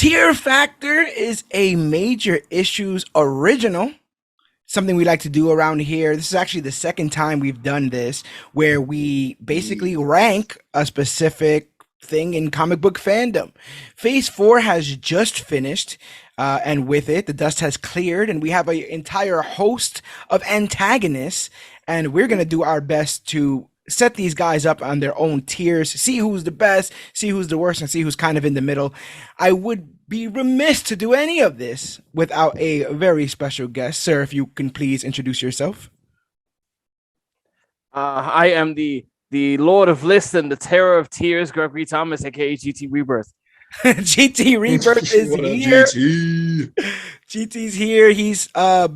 Tier Factor is a major issues original. Something we like to do around here. This is actually the second time we've done this, where we basically rank a specific thing in comic book fandom. Phase 4 has just finished, and with it, the dust has cleared, and we have an entire host of antagonists, and we're going to do our best to set these guys up on their own tiers, see who's the best, see who's the worst, and see who's kind of in the middle. I would be remiss to do any of this without a very special guest. Sir, if you can please introduce yourself. I am the Lord of Lists and the Terror of Tears, Gregory Thomas, aka GTRebirth. GTRebirth is here. GT's here. He's a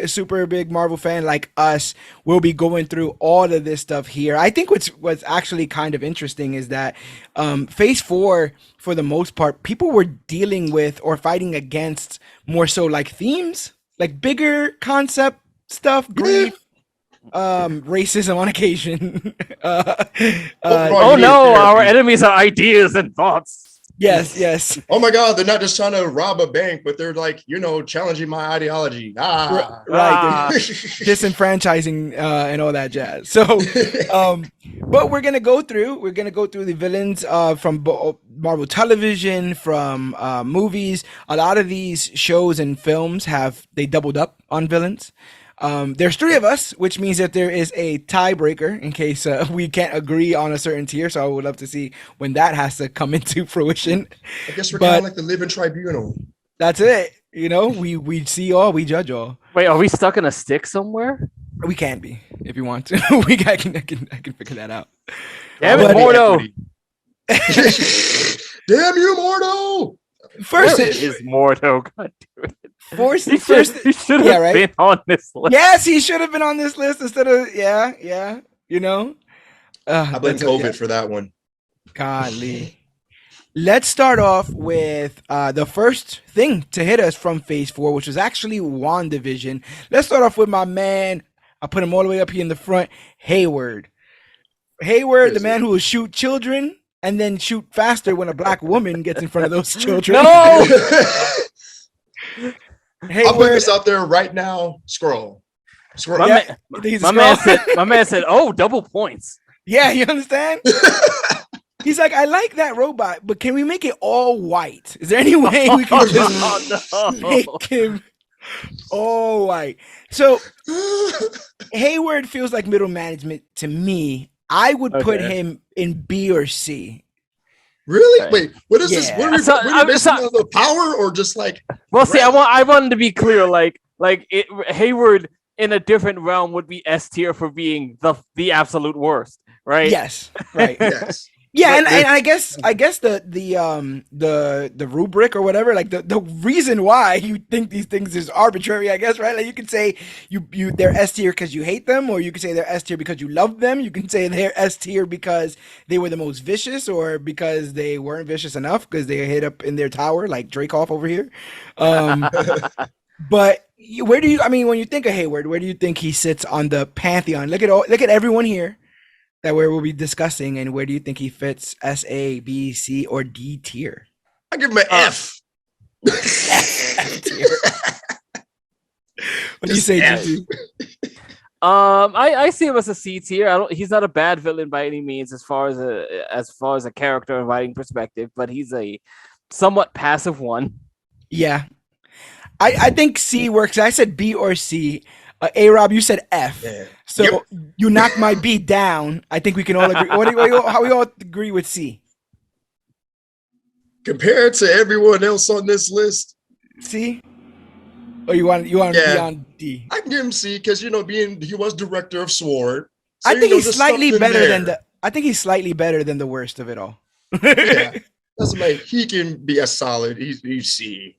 super big Marvel fan like us. We'll be going through all of this stuff here. I think what's actually kind of interesting is that Phase 4, for the most part, people were dealing with or fighting against more so like themes, like bigger concept stuff, grief, racism on occasion. Oh no, our enemies are ideas and thoughts. Yes. Oh my God, they're not just trying to rob a bank, but they're like, challenging my ideology. Right. Disenfranchising and all that jazz. So, but we're gonna go through the villains from Marvel television, from movies. A lot of these shows and films they doubled up on villains. There's 3 of us, which means that there is a tiebreaker in case we can't agree on a certain tier. So I would love to see when that has to come into fruition. I guess we're kind of like the living tribunal. That's it. We see all, we judge all. Wait, are we stuck in a stick somewhere? We can be if you want to. I can figure that out. Damn it, Mordo! Damn you, Mordo! First is Mordo. God damn it. He should have been on this list. Yes, he should have been on this list instead of I blame COVID for that one. Golly. Let's start off with the first thing to hit us from Phase 4, which was actually WandaVision. Let's start off with my man. I put him all the way up here in the front. Hayward, the man who will shoot children and then shoot faster when a black woman gets in front of those children. No. I'll put this out there right now. Scroll. My man said, "Oh, double points." Yeah, you understand? He's like, I like that robot, but can we make it all white? Is there any way we can just make him all white? So Hayward feels like middle management to me. I would put him in B or C. Really? Wait, what is this? What are we basing on the power or just like? Well, see, I wanted to be clear. Hayward in a different realm would be S tier for being the absolute worst, right? Yes, right. Yes. Yeah, and I guess the rubric or whatever, like the reason why you think these things is arbitrary, I guess, right? Like you could say they're S tier because you hate them, or you could say they're S tier because you love them. You can say they're S tier because they were the most vicious, or because they weren't vicious enough because they hid up in their tower, like Dracoff over here. But when you think of Hayward, where do you think he sits on the pantheon? Look at everyone here that we'll be discussing, and where do you think he fits? S, A, B, C, or D tier? I give him an F. F tier. What do you say, GT? I see him as a C tier. He's not a bad villain by any means as far as a character and writing perspective, but he's a somewhat passive one. Yeah, I think C works. I said B or C. A-Rob, you said F. Yeah. So you knocked my B down. I think we can all agree. How we all agree with C? Compared to everyone else on this list, C. Or you want to be on D? I can give him C because he was director of SWORD. So, I think he's slightly better than I think he's slightly better than the worst of it all. Yeah, that's like he can be a solid. He's C.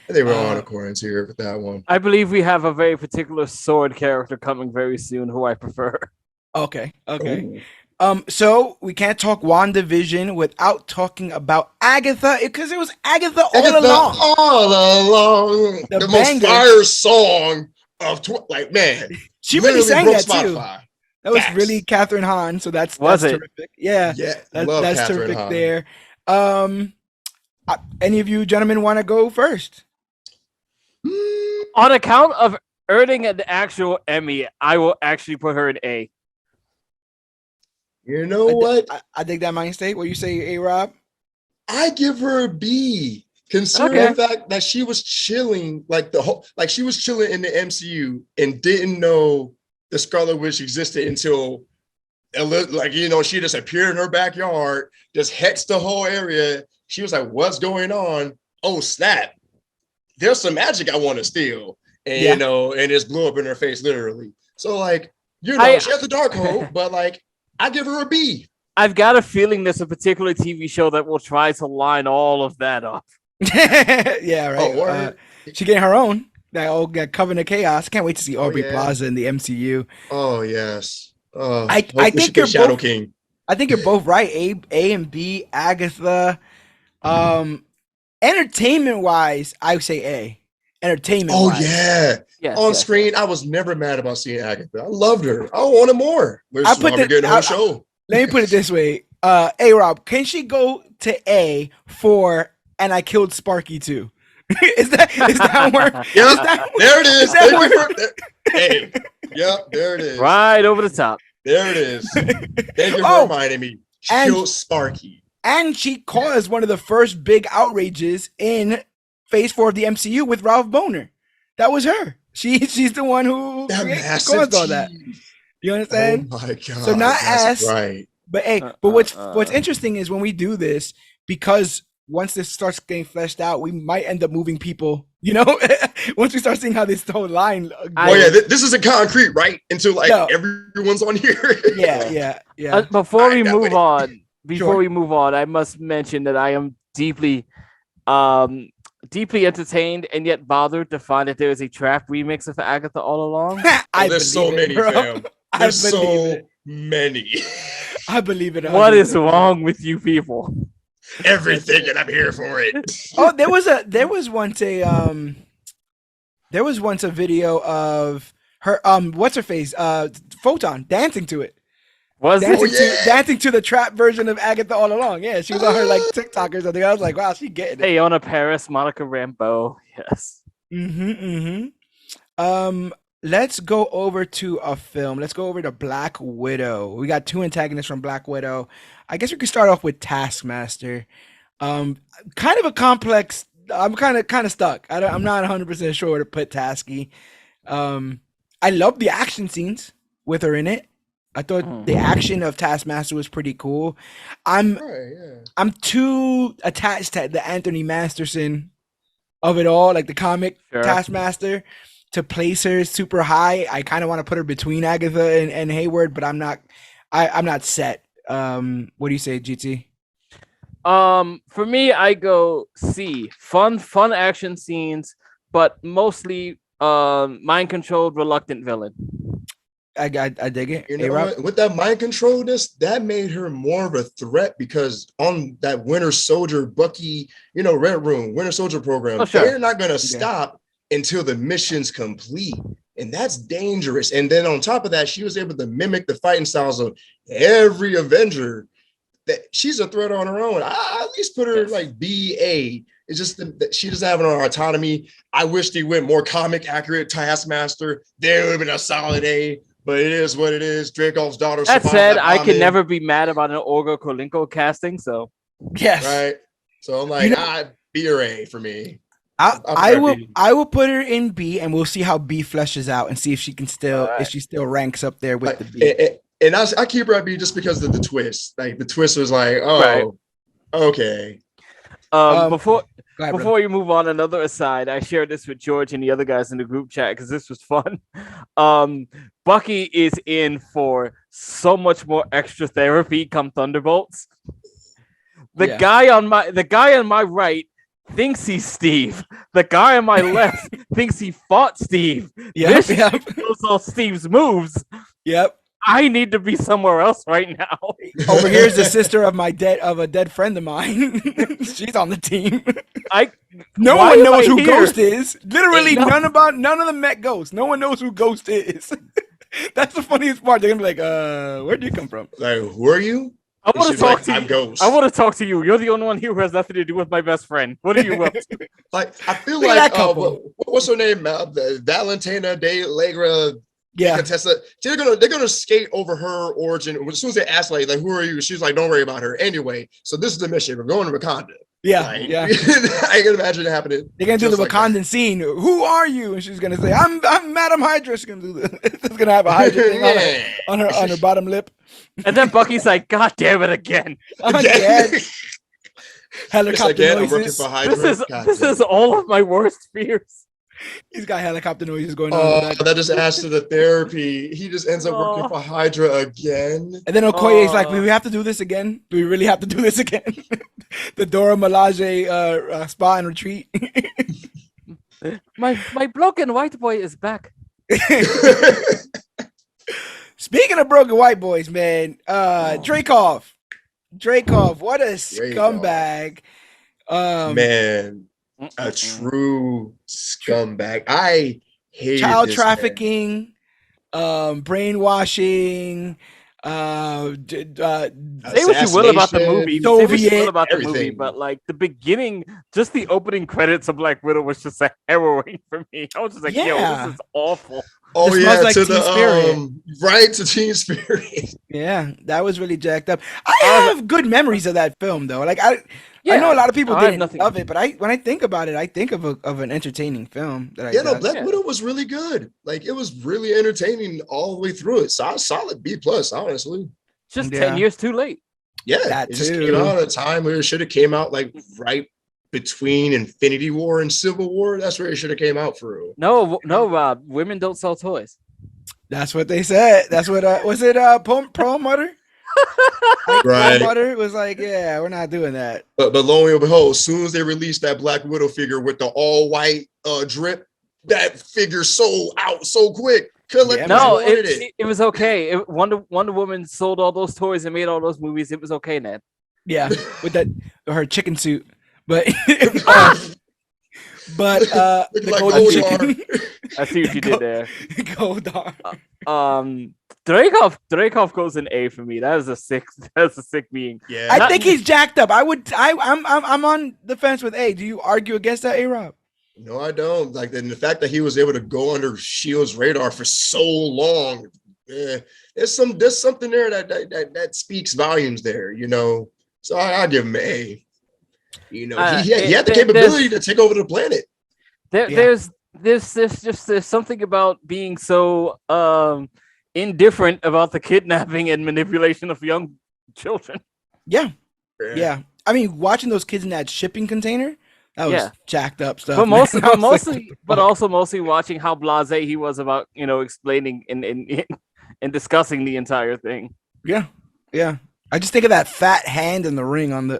I think we're all on accordance here with that one. I believe we have a very particular sword character coming very soon who I prefer. Okay. So we can't talk WandaVision without talking about Agatha, because it was Agatha all along. All along. The most fire song of man. She really sang that too. Spotify. That was really Catherine Hahn, so that's terrific. Yeah, that's Catherine terrific Hahn. there. Any of you gentlemen want to go first? On account of earning an actual Emmy, I will actually put her in A. You know what? I dig that mind state. What you say, A-Rob? I give her a B. Considering the fact that she was chilling, she was chilling in the MCU and didn't know the Scarlet Witch existed until, she just appeared in her backyard, just hexed the whole area. She was like, "What's going on? Oh snap! There's some magic I want to steal," and and just blew up in her face, literally. So she has the Darkhold, but I give her a B. I've got a feeling there's a particular TV show that will try to line all of that up. Yeah, right. She getting her own. That old Coven of Chaos. Can't wait to see Aubrey Plaza in the MCU. Oh yes. I think you're Shadow both, King. I think you're both right. A and B. Agatha. Entertainment wise, I would say A. Entertainment. Oh wise. yeah. On screen, I was never mad about seeing Agatha. I loved her. I wanted more. Show. Let me put it this way. A-Rob, can she go to A for "and I killed Sparky too"? is that where? Yeah, there it is. Hey, yep, there it is. Right over the top. There it is. Thank you for reminding me. She killed Sparky. And she caused one of the first big outrages in Phase 4 of the MCU with Ralph Boner. That was her. She's the one who caused all that. You understand? Oh my god! So not as right. But what's interesting is when we do this, because once this starts getting fleshed out, we might end up moving people. Once we start seeing how this whole line. This isn't concrete, right? Until everyone's on here. Yeah. Before we move on, I must mention that I am deeply entertained and yet bothered to find that there is a trap remix of Agatha All Along. There's so many, fam. There's so many. I believe it. What is wrong with you people? Everything, and I'm here for it. There was once a video of her what's her face Photon dancing to it. Dancing to the trap version of Agatha All Along. Yeah, she was on her TikTok or something. I was like, wow, she getting it. Hey, Ona Paris, Monica Rambeau. Yes. Let's go over to a film. Let's go over to Black Widow. We got two antagonists from Black Widow. I guess we could start off with Taskmaster. Kind of a complex. I'm kind of stuck. I'm not 100% sure where to put Tasky. I love the action scenes with her in it. I thought the action of Taskmaster was pretty cool. I'm too attached to the Anthony Masterson of it all, like the comic Taskmaster, to place her super high. I kind of want to put her between Agatha and Hayward, but I'm not set. What do you say, GT? For me, I go C. Fun action scenes, but mostly mind controlled, reluctant villain. I dig it. You know what? With that mind controlness, that made her more of a threat, because on that Winter Soldier, Bucky, Red Room, Winter Soldier program, they're not going to stop until the mission's complete. And that's dangerous. And then on top of that, she was able to mimic the fighting styles of every Avenger. That she's a threat on her own. I at least put her like BA. It's just that she doesn't have her autonomy. I wish they went more comic accurate Taskmaster. There would have been a solid A. But it is what it is. Dracov's daughter. That said, I can never be mad about an Olga Kolinko casting. So yes, right. So I'm like, B or A for me. I will put her in B, and we'll see how B fleshes out and see if she can if she still ranks up there with the B. And I keep her at B just because of the twist. Like the twist was like, okay. Before you move on, another aside, I shared this with George and the other guys in the group chat because this was fun. Bucky is in for so much more extra therapy come Thunderbolts. The guy on my right thinks he's Steve. The guy on my left thinks he fought Steve. This knows all Steve's moves. Yep. I need to be somewhere else right now. Over here is the sister of a dead friend of mine. She's on the team. No one knows who Ghost is. Literally, none of them met Ghost. No one knows who Ghost is. That's the funniest part. They're gonna be like, where'd you come from? Like, who are you? I want to talk to I'm you. Ghost. I want to talk to you. You're the only one here who has nothing to do with my best friend. What are you up to? Like, I feel Look at that what's her name? Valentina de Allegra. Yeah. Contessa. They're gonna skate over her origin. As soon as they ask, like who are you? She's like, don't worry about her. Anyway, so this is the mission. We're going to Wakanda. Yeah, like, yeah. I can imagine it happening. They're gonna do the Wakandan scene. Who are you? And she's gonna say, "I'm Madam Hydra." She's gonna do this. It's gonna have a Hydra thing on her bottom lip. And then Bucky's like, "God damn it again!" Again. Helicopter again, noises. This is all of my worst fears. He's got helicopter noises going on. That just adds to the therapy. He just ends up working for Hydra again. And then Okoye's like, "We have to do this again. Do we really have to do this again?" The Dora Milaje spa and retreat. my broken white boy is back. Speaking of broken white boys, man, Dreykov, what a scumbag. Man, a true scumbag. I hate child trafficking, brainwashing. Say what you will about the movie. Say what you will about the movie, but like the beginning, just the opening credits of Black Widow was just a harrowing for me. I was just like, yo, this is awful. Oh this yeah, like to the right to Teen Spirit. Yeah, that was really jacked up. I have good memories of that film though. Like I know a lot of people didn't love it, but when I think about it, I think of an entertaining film. Black Widow was really good. Like it was really entertaining all the way through it. So solid B+, honestly. Just 10 years too late. Yeah, it just came out at a time where it should have came out like right between Infinity War and Civil War. That's where it should have came out for real. No, Rob. Women don't sell toys. That's what they said. That's what was it Pearl Mutter? Right. Pearl Mutter was like, yeah, we're not doing that. But lo and behold, as soon as they released that Black Widow figure with the all white drip, that figure sold out so quick. It was okay. Wonder Woman sold all those toys and made all those movies. It was okay, Ned. Yeah, with her chicken suit. But like golden chicken. I see what you did there. Goldar. Dreykov goes in A for me. That's a sick being. Yeah, I think he's jacked up. I'm on the fence with A. Do you argue against that, AyyyRob? No, I don't. Like the fact that he was able to go under Shield's radar for so long. There's something there that speaks volumes there, you know. So I'll give him an A. You know, he had the capability to take over the planet. There's something about being so indifferent about the kidnapping and manipulation of young children. Yeah. I mean, watching those kids in that shipping container, that was jacked up stuff. But mostly watching how blasé he was about, you know, explaining and discussing the entire thing. Yeah. I just think of that fat hand in the ring on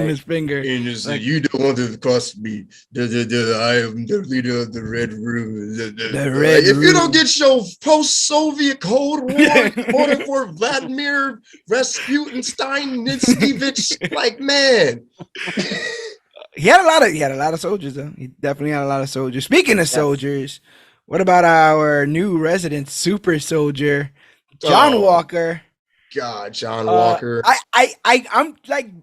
his finger. And just like, you don't want to cost me. I am the leader of the Red Room. If you don't get your post-Soviet Cold War voting for Vladimir Rasputin-Stein-Nitsky-vich, like, man. He had a lot of soldiers though. He definitely had a lot of soldiers. Speaking of soldiers, what about our new resident super soldier, John Walker? God, John Walker. I'm like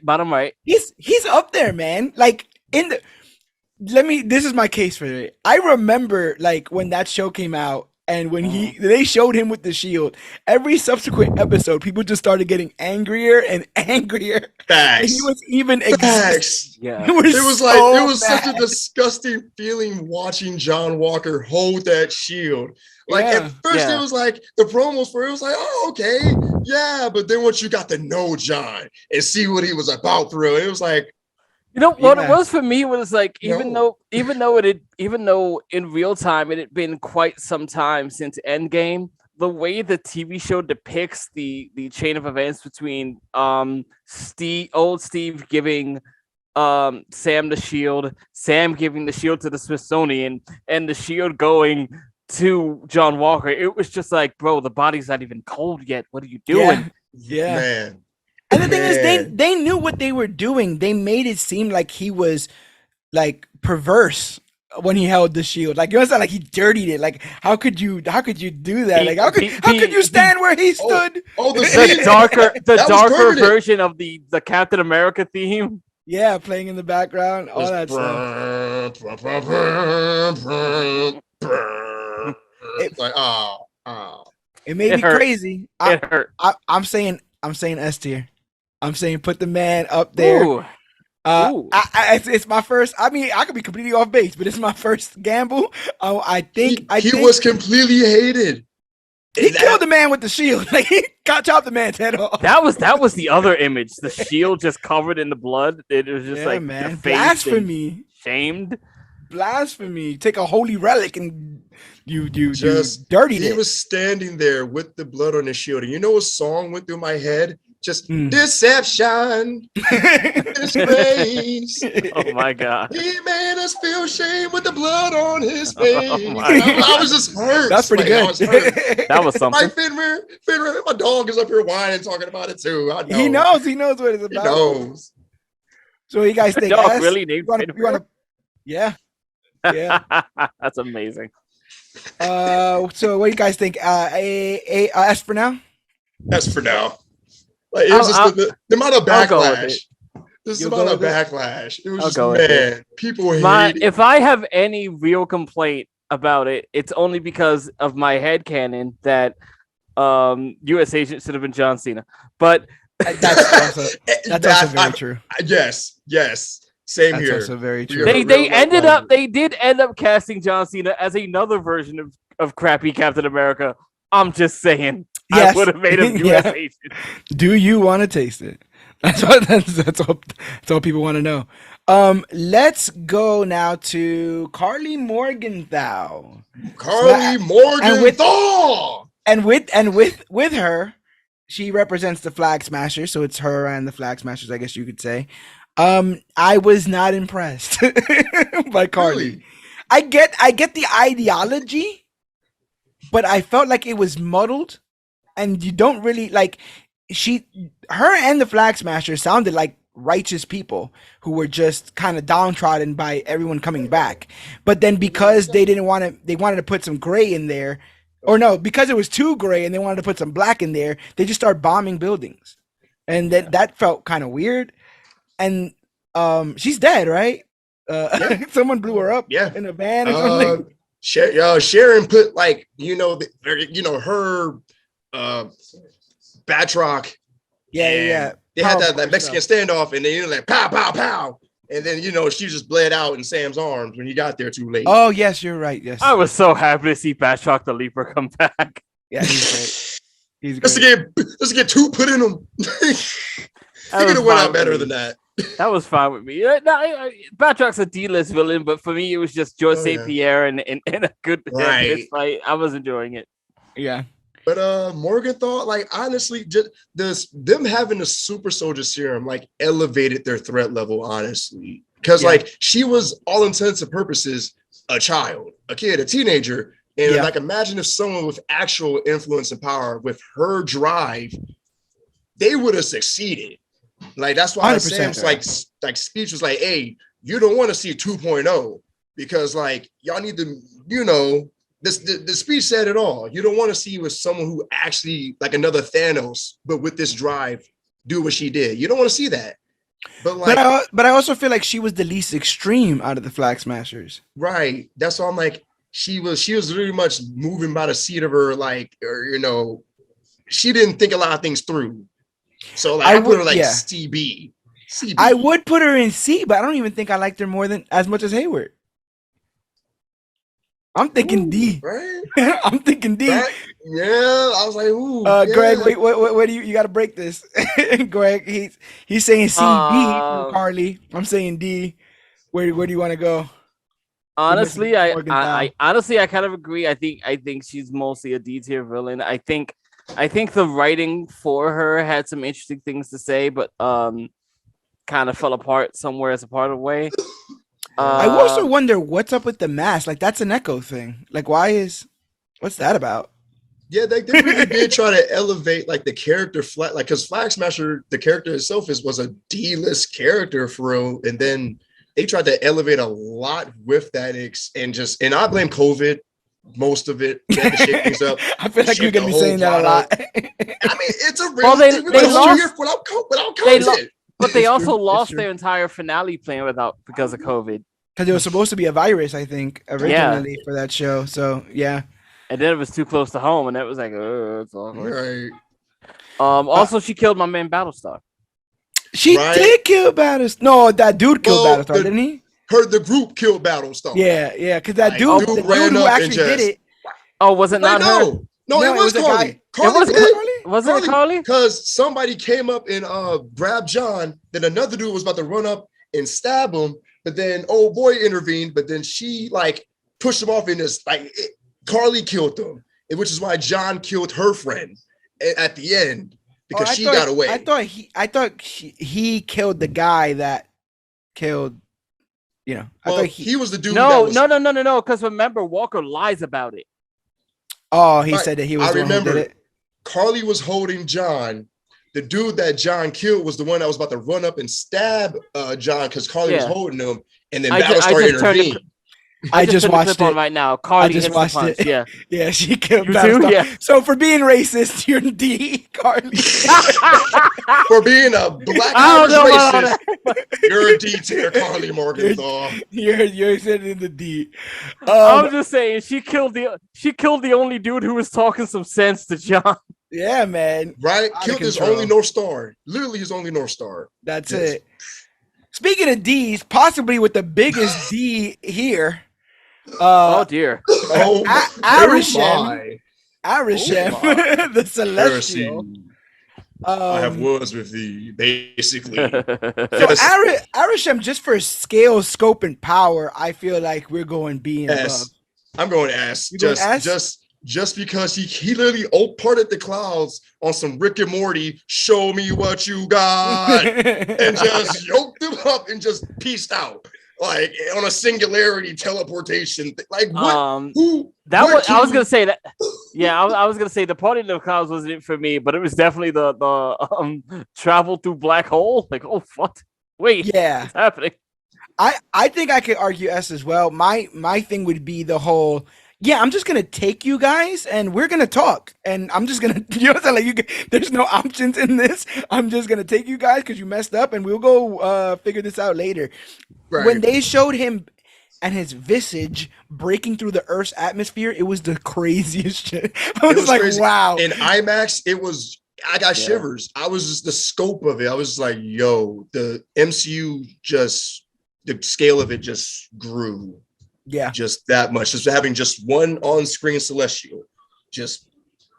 bottom right. He's up there, man. Like this is my case for it. I remember like when that show came out and when they showed him with the shield, every subsequent episode, people just started getting angrier and angrier. Facts. And he was even Facts. Yeah. It was such a disgusting feeling watching John Walker hold that shield. Like at first it was like the promos for it was like, oh, okay, yeah. But then once you got to know John and see what he was about through, it was like, you know what it was for me was like, even though in real time it had been quite some time since Endgame, the way the TV show depicts the chain of events between Steve giving Sam the shield, Sam giving the shield to the Smithsonian, and the shield going to John Walker, it was just like, bro, the body's not even cold yet. What are you doing? Yeah. Man. And the thing is, they knew what they were doing. They made it seem like he was like perverse when he held the shield. Like, you understand? Like, he dirtied it. Like, how could you do that? Like, how could you stand where he stood? The darker version of the Captain America theme. Yeah, playing in the background, all that stuff. It's like, it made me crazy. It hurt. I'm saying S tier. I'm saying put the man up there. Ooh. It's my first. I mean, I could be completely off base, but it's my first gamble. I think he was completely hated. He killed the man with the shield. Like, he chopped the man's head off. That was the other image. The shield just covered in the blood. It was just like, man, the face blasphemy, shamed, blasphemy. Take a holy relic and you just dirtied it. He was standing there with the blood on his shield, and you know what song went through my head? Just deception, disgrace. Oh my God! He made us feel shame with the blood on his face. I was just hurt. That's pretty good. That was something. My Fenrir, my dog is up here whining, talking about it too. I know. He knows what it's about. He knows. So what you guys think? Dog really named Fenrir? Yeah. That's amazing. So what do you guys think? S for now. S for now. Like, it was just the amount of backlash. This amount of backlash. It was just, man, people hate it. If I have any real complaint about it, it's only because of my headcanon that U.S. Agent should have been John Cena. But that's also very true. Yes. Same that's here. Also very true. They did end up casting John Cena as another version of crappy Captain America. I'm just saying. Yes. I would have made him U.S. Agent. Do you want to taste it? That's all people want to know. Let's go now to Carly Morgenthau. And with her, she represents the Flag Smashers, so it's her and the Flag Smashers, I guess you could say. I was not impressed by Carly. Really? I get the ideology, but I felt like it was muddled. And you don't really like her and the Flag Smashers sounded like righteous people who were just kind of downtrodden by everyone coming back. But then because they wanted to put some gray in there, or no, because it was too gray and they wanted to put some black in there, they just started bombing buildings. And that felt kind of weird. And she's dead, right? Someone blew her up in a van or something. Sharon put her Batroc. Yeah. They had that Mexican standoff, and then like pow, pow, pow. And then she just bled out in Sam's arms when he got there too late. Oh, yes, you're right. Yes. I was so happy to see Batroc the Leaper come back. Yeah, he's great. Let's get two put in him. He could have went out better than that. That was fine with me. Batroc's a D-list villain, but for me, it was just George St. Pierre and a good fight. I was enjoying it. Yeah. But Morgenthau, like, honestly, just them having the super soldier serum like elevated their threat level, honestly. Because like she was, all intents and purposes, a child, a kid, a teenager. And like, imagine if someone with actual influence and power with her drive, they would have succeeded. Like, that's why Sam's like speech was like, hey, you don't want to see 2.0 because like y'all need to, the speech said it all. You don't want to see with someone who actually, like another Thanos, but with this drive, do what she did. You don't want to see that. But like, but I also feel like she was the least extreme out of the Flag Smashers. Right. That's why I'm like, she was really much moving by the seat of her, like, or she didn't think a lot of things through. So like, I put her like CB. I would put her in C, but I don't even think I liked her as much as Hayward. I'm thinking D. Right? I'm thinking D. I was like, ooh. Greg, wait, what do you got to break this? Greg, he's saying C, B from Carly. I'm saying D. Where do you want to go? Honestly, I kind of agree. I think she's mostly a D tier villain. I think the writing for her had some interesting things to say, but kind of fell apart somewhere as a part of the way. I also wonder what's up with the mask. Like, that's an Echo thing. Like, what's that about? Yeah, they really did try to elevate like the character because Flag Smasher, the character itself was a D-list character for real, and then they tried to elevate a lot with that and I blame COVID. Most of it, they had to shake things up. I feel like you're gonna be saying that a lot. I mean, it's a real thing. We lost 2 years without COVID. But they also lost their entire finale plan because of COVID. Because it was supposed to be a virus, I think, originally for that show. So yeah. And then it was too close to home, and it was like, it's awkward. Right. Also, she killed my man Battlestar. She did kill Battlestar. No, that dude killed Battlestar, didn't he? The group killed Battlestar. Yeah, because that dude who actually did it. Oh, was it not her? No, it was Carly. Wasn't it Carly? Because somebody came up and grabbed John. Then another dude was about to run up and stab him, but then old boy intervened. But then she pushed him off in this Carly killed them, which is why John killed her friend at the end because she got away. I thought he killed the guy that killed. I thought he was the dude. No. Because remember, Walker lies about it. Oh, he said that he was. I remember. Did it. Carly was holding John. The dude that John killed was the one that was about to run up and stab John because Carly was holding him, and then Battlestar intervened. I just watched it right now. Carly just watched it. Yeah, she killed Battlestar. Yeah. So for being racist, you're D, Carly. For being a black racist, you're a D tier, Carly Morgenthau. You're sitting in the D. I'm just saying, she killed the only dude who was talking some sense to John. Yeah, man. Right, killed his only North Star. Literally, his only North Star. That's it. Speaking of D's, possibly with the biggest D here. Oh dear. Arishem, the Celestial. I have words with thee, basically. So Arishem, just for scale, scope, and power, I feel like we're going B and above. I'm going S. Just because he literally parted the clouds on some Rick and Morty, show me what you got, and just yoked them up and just peaced out. On a singularity teleportation, what? I was gonna say that. Yeah, I was gonna say the party in the clouds wasn't it for me, but it was definitely the travel through black hole. Oh, what? Wait, what's happening? I think I could argue S as well. My thing would be the whole. Yeah, I'm just gonna take you guys and we're gonna talk, and I'm just gonna, there's no options in this. I'm just gonna take you guys because you messed up, and we'll go figure this out later. Right. When they showed him and his visage breaking through the Earth's atmosphere, it was the craziest shit. I was like, crazy. Wow. In IMAX, I got shivers. I was just the scope of it. I was like, yo, the MCU the scale of it just grew. Yeah, just that much. Just having just one on-screen Celestial, just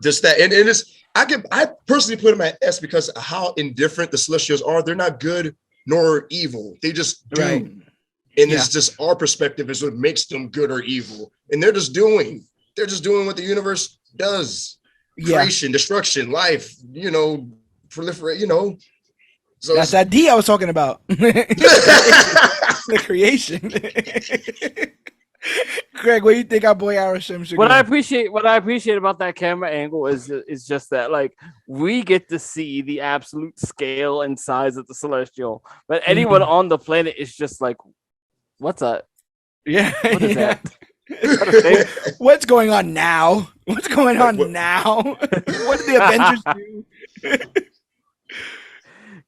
that, and it's I personally put him at S because of how indifferent the Celestials are. They're not good nor evil. They just do, and it's just our perspective is what makes them good or evil. And they're just doing what the universe does: creation, destruction, life. Proliferate. So that's that D I was talking about. The creation. Greg, what do you think our boy Arishem should What I appreciate about that camera angle is just that we get to see the absolute scale and size of the Celestial, but anyone on the planet is just like, what's that? Yeah, what is that? What's going on now? What's going on now? What did the Avengers do?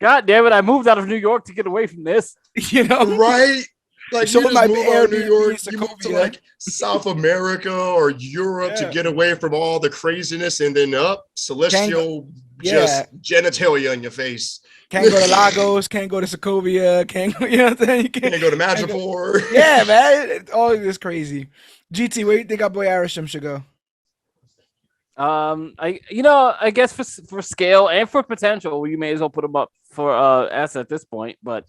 God damn it! I moved out of New York to get away from this. Right? You so just move out of New York, you move to South America or Europe to get away from all the craziness, and then Celestial just genitalia in your face. Can't go to Lagos, can't go to Sokovia, can't go, what I'm saying? Can't go to Madripoor. Yeah, man. It's all this crazy. GT, where do you think our boy Arishem should go? I guess for scale and for potential, you may as well put him up for S at this point, but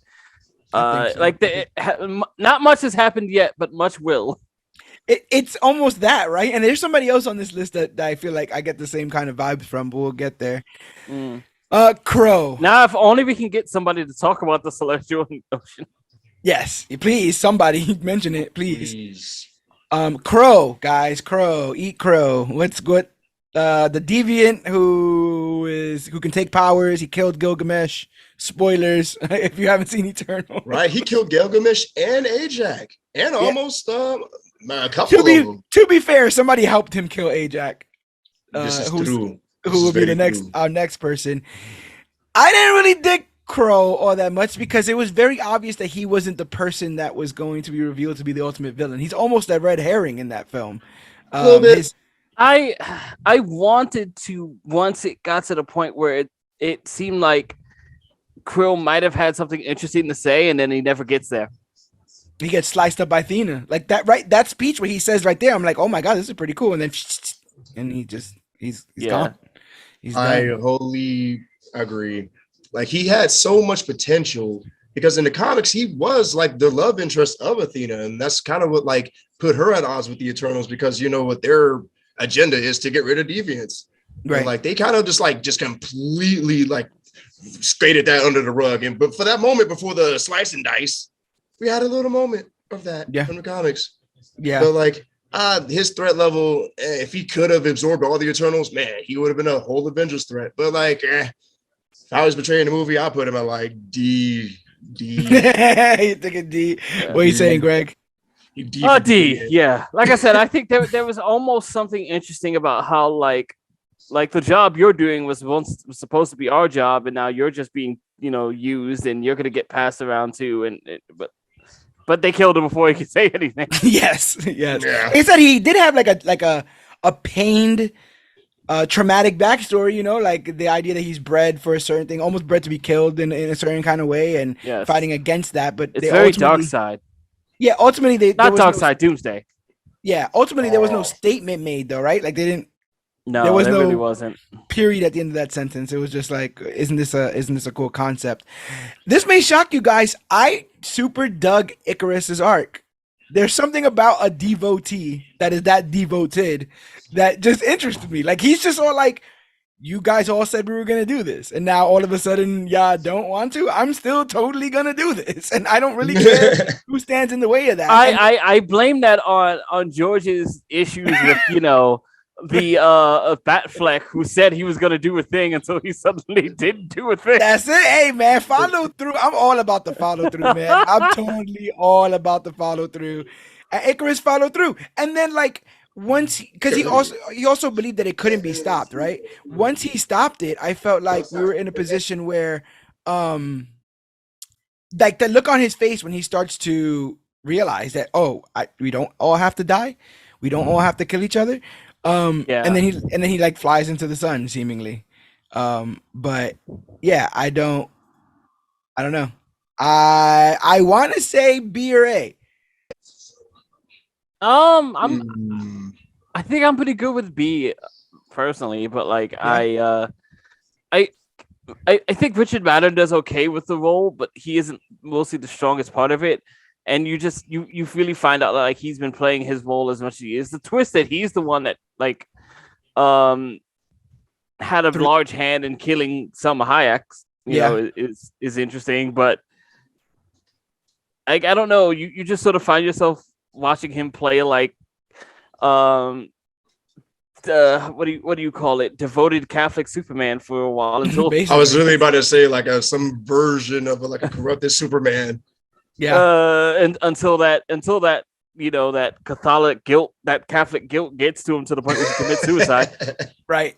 not much has happened yet, but much will. It's almost that, right? And there's somebody else on this list that I feel like I get the same kind of vibes from, but we'll get there. Crow. Now, if only we can get somebody to talk about the Celestial Ocean. Yes, please, somebody mention it, please. Crow, guys, Crow, eat Crow. What the deviant who can take powers. He killed Gilgamesh. Spoilers if you haven't seen Eternal. Right, he killed Gilgamesh and Ajak, and almost a couple to of be them. to be fair, somebody helped him kill Ajak. This is true. Who will be our next person? I didn't really dig Crow all that much because it was very obvious that he wasn't the person that was going to be revealed to be the ultimate villain. He's almost a red herring in that film. A little bit. I wanted to, once it got to the point where it seemed like Krill might have had something interesting to say, and then he never gets there. He gets sliced up by Athena. Like that, right? That speech where he says right there, I'm like, oh my God, this is pretty cool. And then he's gone. He's done. I wholly agree. Like, he had so much potential because in the comics, he was like the love interest of Athena. And that's kind of what like put her at odds with the Eternals, because you know what their agenda is, to get rid of deviants. Right. And, like, they kind of just completely like skated that under the rug. But for that moment before the slice and dice, we had a little moment of that from the comics. Yeah. But like his threat level, if he could have absorbed all the Eternals, man, he would have been a whole Avengers threat. But like, if I was portraying the movie, I'll put him at like D. You think a D? What are you saying, Greg? D. Yeah. Like I said, I think there was almost something interesting about how like the job you're doing was supposed to be our job, and now you're just being, used, and you're gonna get passed around too. But they killed him before he could say anything. Yes. Yeah. He said he did have like a pained, traumatic backstory. Like the idea that he's bred for a certain thing, almost bred to be killed in a certain kind of way, and fighting against that. But it's very dark side. Yeah, ultimately not dark side, Doomsday. Yeah, ultimately there was no statement made though, right? Like they didn't. No, there was really wasn't. Period at the end of that sentence. It was just like, isn't this a cool concept? This may shock you guys. I super dug Icarus's arc. There's something about a devotee that is that devoted that just interested me. Like, he's just all like, you guys all said we were gonna do this, and now all of a sudden, don't want to. I'm still totally gonna do this, and I don't really care who stands in the way of that. I blame that on George's issues with the Batfleck, who said he was gonna do a thing until he suddenly didn't do a thing. That's it. Hey man, follow through. I'm all about the follow through, man. I'm totally all about the follow through. And Icarus followed through, and then like once, because he also believed that it couldn't be stopped, right? Once he stopped it, I felt like we were in a position where, like the look on his face when he starts to realize that we don't all have to die, we don't all have to kill each other. And then he like flies into the sun seemingly. But yeah, I don't know. I want to say B or A. I think I'm pretty good with B personally, but like I think Richard Madden does okay with the role, but he isn't mostly the strongest part of it. And you really find out that like he's been playing his role as much as he is. The twist that he's the one that like had a large hand in killing Selma Hayek, you know, is interesting. But like, I don't know, you just sort of find yourself watching him play like what do you call it? Devoted Catholic Superman for a while until I was really about to say like some version of like a corrupted Superman. Yeah. And until that that Catholic guilt gets to him to the point where he commits suicide. Right.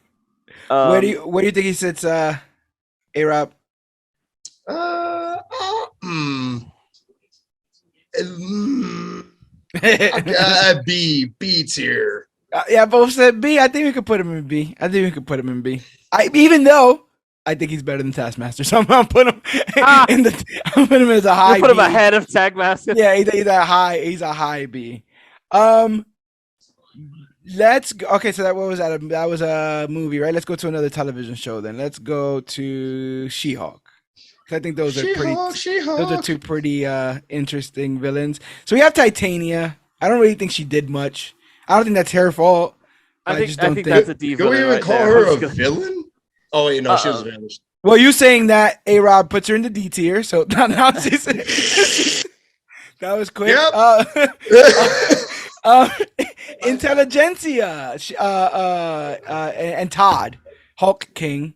Where do you think he sits, AyyyRob? B tier. Yeah, both said B. I think we could put him in B. Even though I think he's better than Taskmaster, so I'm gonna put him I'm put him as a high. Put him ahead of Taskmaster. Yeah, he's a high B. Let's go. Okay, so that was a movie, right? Let's go to another television show then. Let's go to She-Hulk. I think those are two pretty interesting villains. So we have Titania. I don't really think she did much. I don't think that's her fault. I think that's a diva. Do we even call her a villain? Oh wait, no, she was vanished. Well, you saying that AyyyRob puts her in the D tier, so now she's that was quick. Yep. Um, Intelligentsia, and Todd, Hulk King.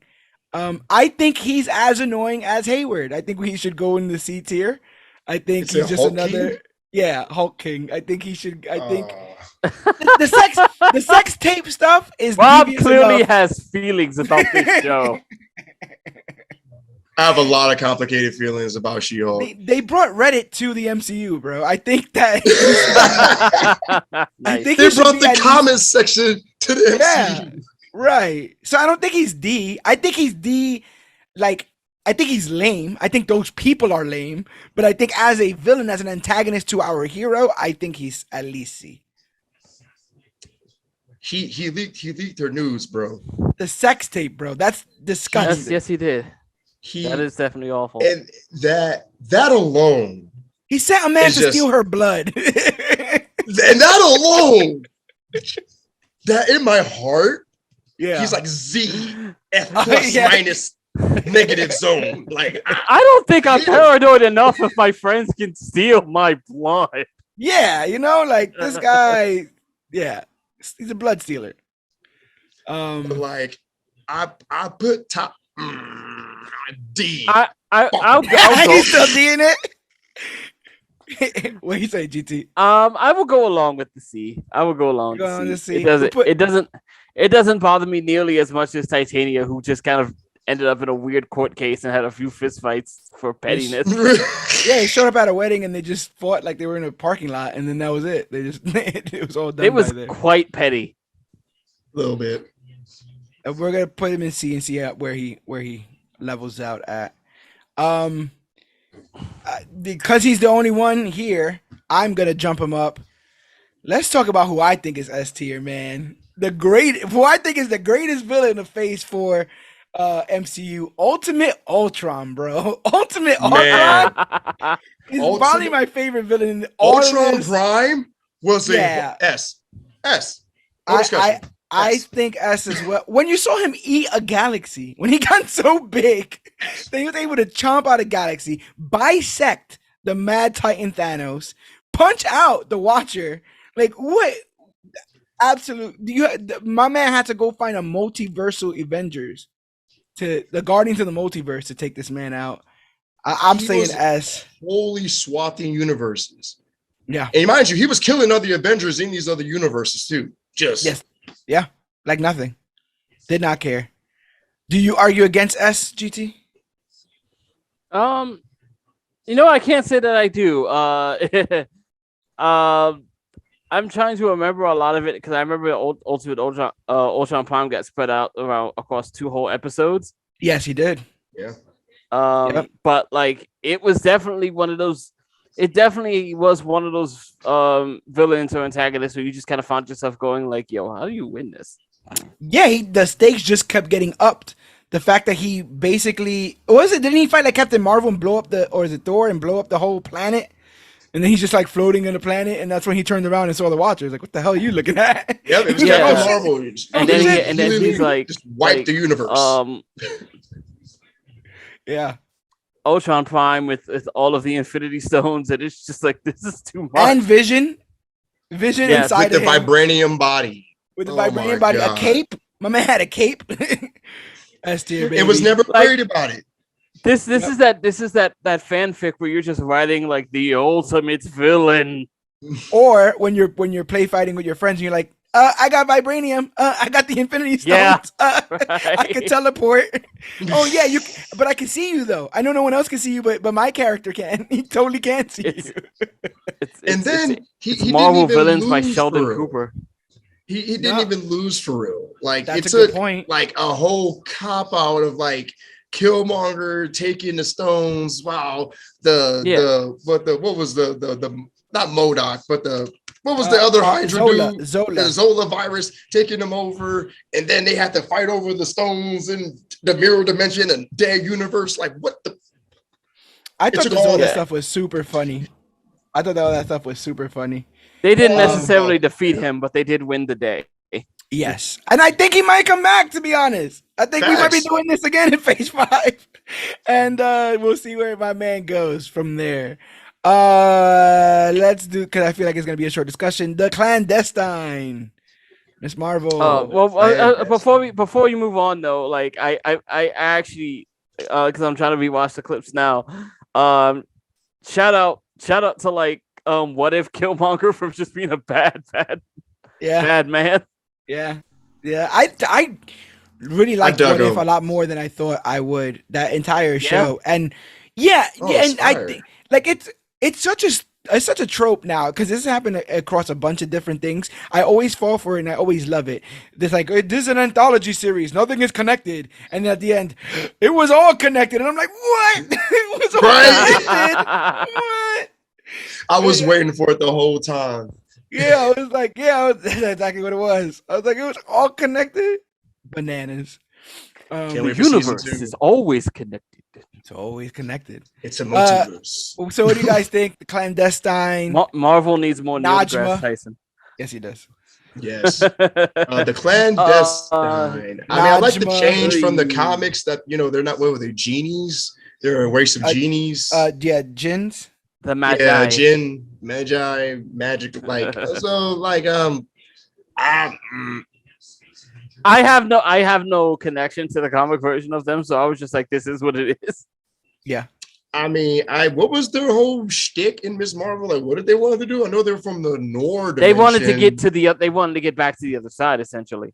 I think he's as annoying as Hayward. I think he should go in the C tier. I think It's he's a just Hulk another. King? Yeah, Hulk King. I think he should. I think the sex tape stuff is Rob devious clearly enough. has feelings about this show. I have a lot of complicated feelings about She-Hulk. They brought Reddit to the MCU, bro. I think that. I think They he should brought be the at least- comments section to the Yeah, MCU. right. So I don't think he's D. I think he's D. Like, I think he's lame. I think those people are lame. But I think as a villain, as an antagonist to our hero, I think he's at least C. He leaked their news, bro. The sex tape, bro. That's disgusting. Yes, he did. That is definitely awful. And that alone, He sent a man It's to just- steal her blood. and that alone, that in my heart, Yeah. he's like Z F Oh, plus yeah. minus negative zone. Like I don't think I'm paranoid enough if my friends can steal my blood. Yeah, you know, like this guy, yeah, he's a blood stealer. like I put top D. I'll He's go. still doing it. What you say, GT? I will go along with the C. I will go along Go on with the the C. C. It doesn't bother me nearly as much as Titania, who just kind of ended up in a weird court case and had a few fistfights for pettiness. Yeah, he showed up at a wedding and they just fought like they were in a parking lot, and then that was it. They just it was all done. It was by there. quite petty. A little bit. And we're gonna put him in C and see where he levels out at. Because he's the only one here, I'm gonna jump him up. Let's talk about who I think is S tier, man. Who I think is the greatest villain to face for MCU, Ultimate Ultron, bro. Ultimate Man. Ultron is Ultimate- probably my favorite villain in all of Ultron this. Prime was a Yeah. S. No discussion. I S. think S as well. When you saw him eat a galaxy, when he got so big, that he was able to chomp out a galaxy, bisect the Mad Titan Thanos, punch out the Watcher. Like what? Absolute. My man had to go find a multiversal Avengers, to the Guardians of the Multiverse, to take this man out. I'm He saying was S. Holy swathing universes. Yeah. And mind you, he was killing other Avengers in these other universes too. Just Yes. Yeah. Like nothing. Did not care. Do you argue against S, GT? I can't say that I do. I'm trying to remember a lot of it because I remember Ultimate Ultron Prime got spread out across 2 whole episodes. Yes, he did. yeah. Yep. But like it was definitely one of those. It definitely was one of those villains or antagonists where you just kind of found yourself going like, "Yo, how do you win this?" Yeah, the stakes just kept getting upped. The fact that he basically didn't he fight like Captain Marvel and blow up or is it Thor and blow up the whole planet? And then he's just like floating on the planet, and that's when he turned around and saw the Watchers. Like, what the hell are you looking at? Yep, it was Yeah. Captain Marvel. And then he's like, just wiped the universe. Yeah. Ultron Prime with all of the Infinity Stones, and it's just like this is too much. And Vision Yes, inside with the of him, vibranium body. with the Oh my vibranium body, God. a cape. My man had a cape. S tier, baby. It was never Like- worried about it. This is that fanfic where you're just writing like the ultimate villain. Or when you're play fighting with your friends and you're like, I got vibranium. I got the Infinity Stones. Yeah, I can teleport. Oh yeah, but I can see you though. I know no one else can see you, but my character can. He totally can see you. And then he it's didn't Marvel even villains by lose Sheldon for real. Cooper. He didn't No. even lose for real. Like That's it a good took point. like a whole cop out of like Killmonger taking the stones. Wow. What was the not MODOK, but what was the other Hydra dude? The Zola virus taking them over, and then they had to fight over the stones in the mirror dimension and dead universe. Like what the? I thought took the all Zola that. stuff was super funny. I thought that stuff was super funny. They didn't Oh, necessarily no. defeat him, but they did win the day. Yes, and I think he might come back. To be honest, I think we might be Facts. doing this again in Phase 5, and we'll see where my man goes from there. Let's do, because I feel like it's gonna be a short discussion. The Clandestine, Miss Marvel. Before you move on though, like I actually because I'm trying to rewatch the clips now. Shout out to like what if Killmonger from just being a bad man. Yeah. I really liked What If a lot more than I thought I would. That entire show, and and I think like it's such a trope now because this has happened across a bunch of different things. I always fall for it and I always love it. There's like, this is an anthology series, nothing is connected, and at the end, it was all connected, and I'm like, what? It was all connected. What? I was waiting for it the whole time. Yeah, I was like, that's exactly what it was. I was like, it was all connected. Bananas. The universe is always connected. It's always connected. It's a multiverse. So what do you guys think? The Clandestine. Marvel needs more Neil deGrasse Tyson. Yes, he does. Yes. The Clandestine. I like the change from the comics that, they're not, what were they, genies? They're a race of genies. Jinns. The Magi. Yeah, Jinn, Magi, magic, like, so, like, I have no connection to the comic version of them, so I was just like, this is what it is. Yeah. I mean, what was their whole shtick in Ms. Marvel? Like, what did they want to do? I know they're from the Nord. They wanted to get back to the other side, essentially.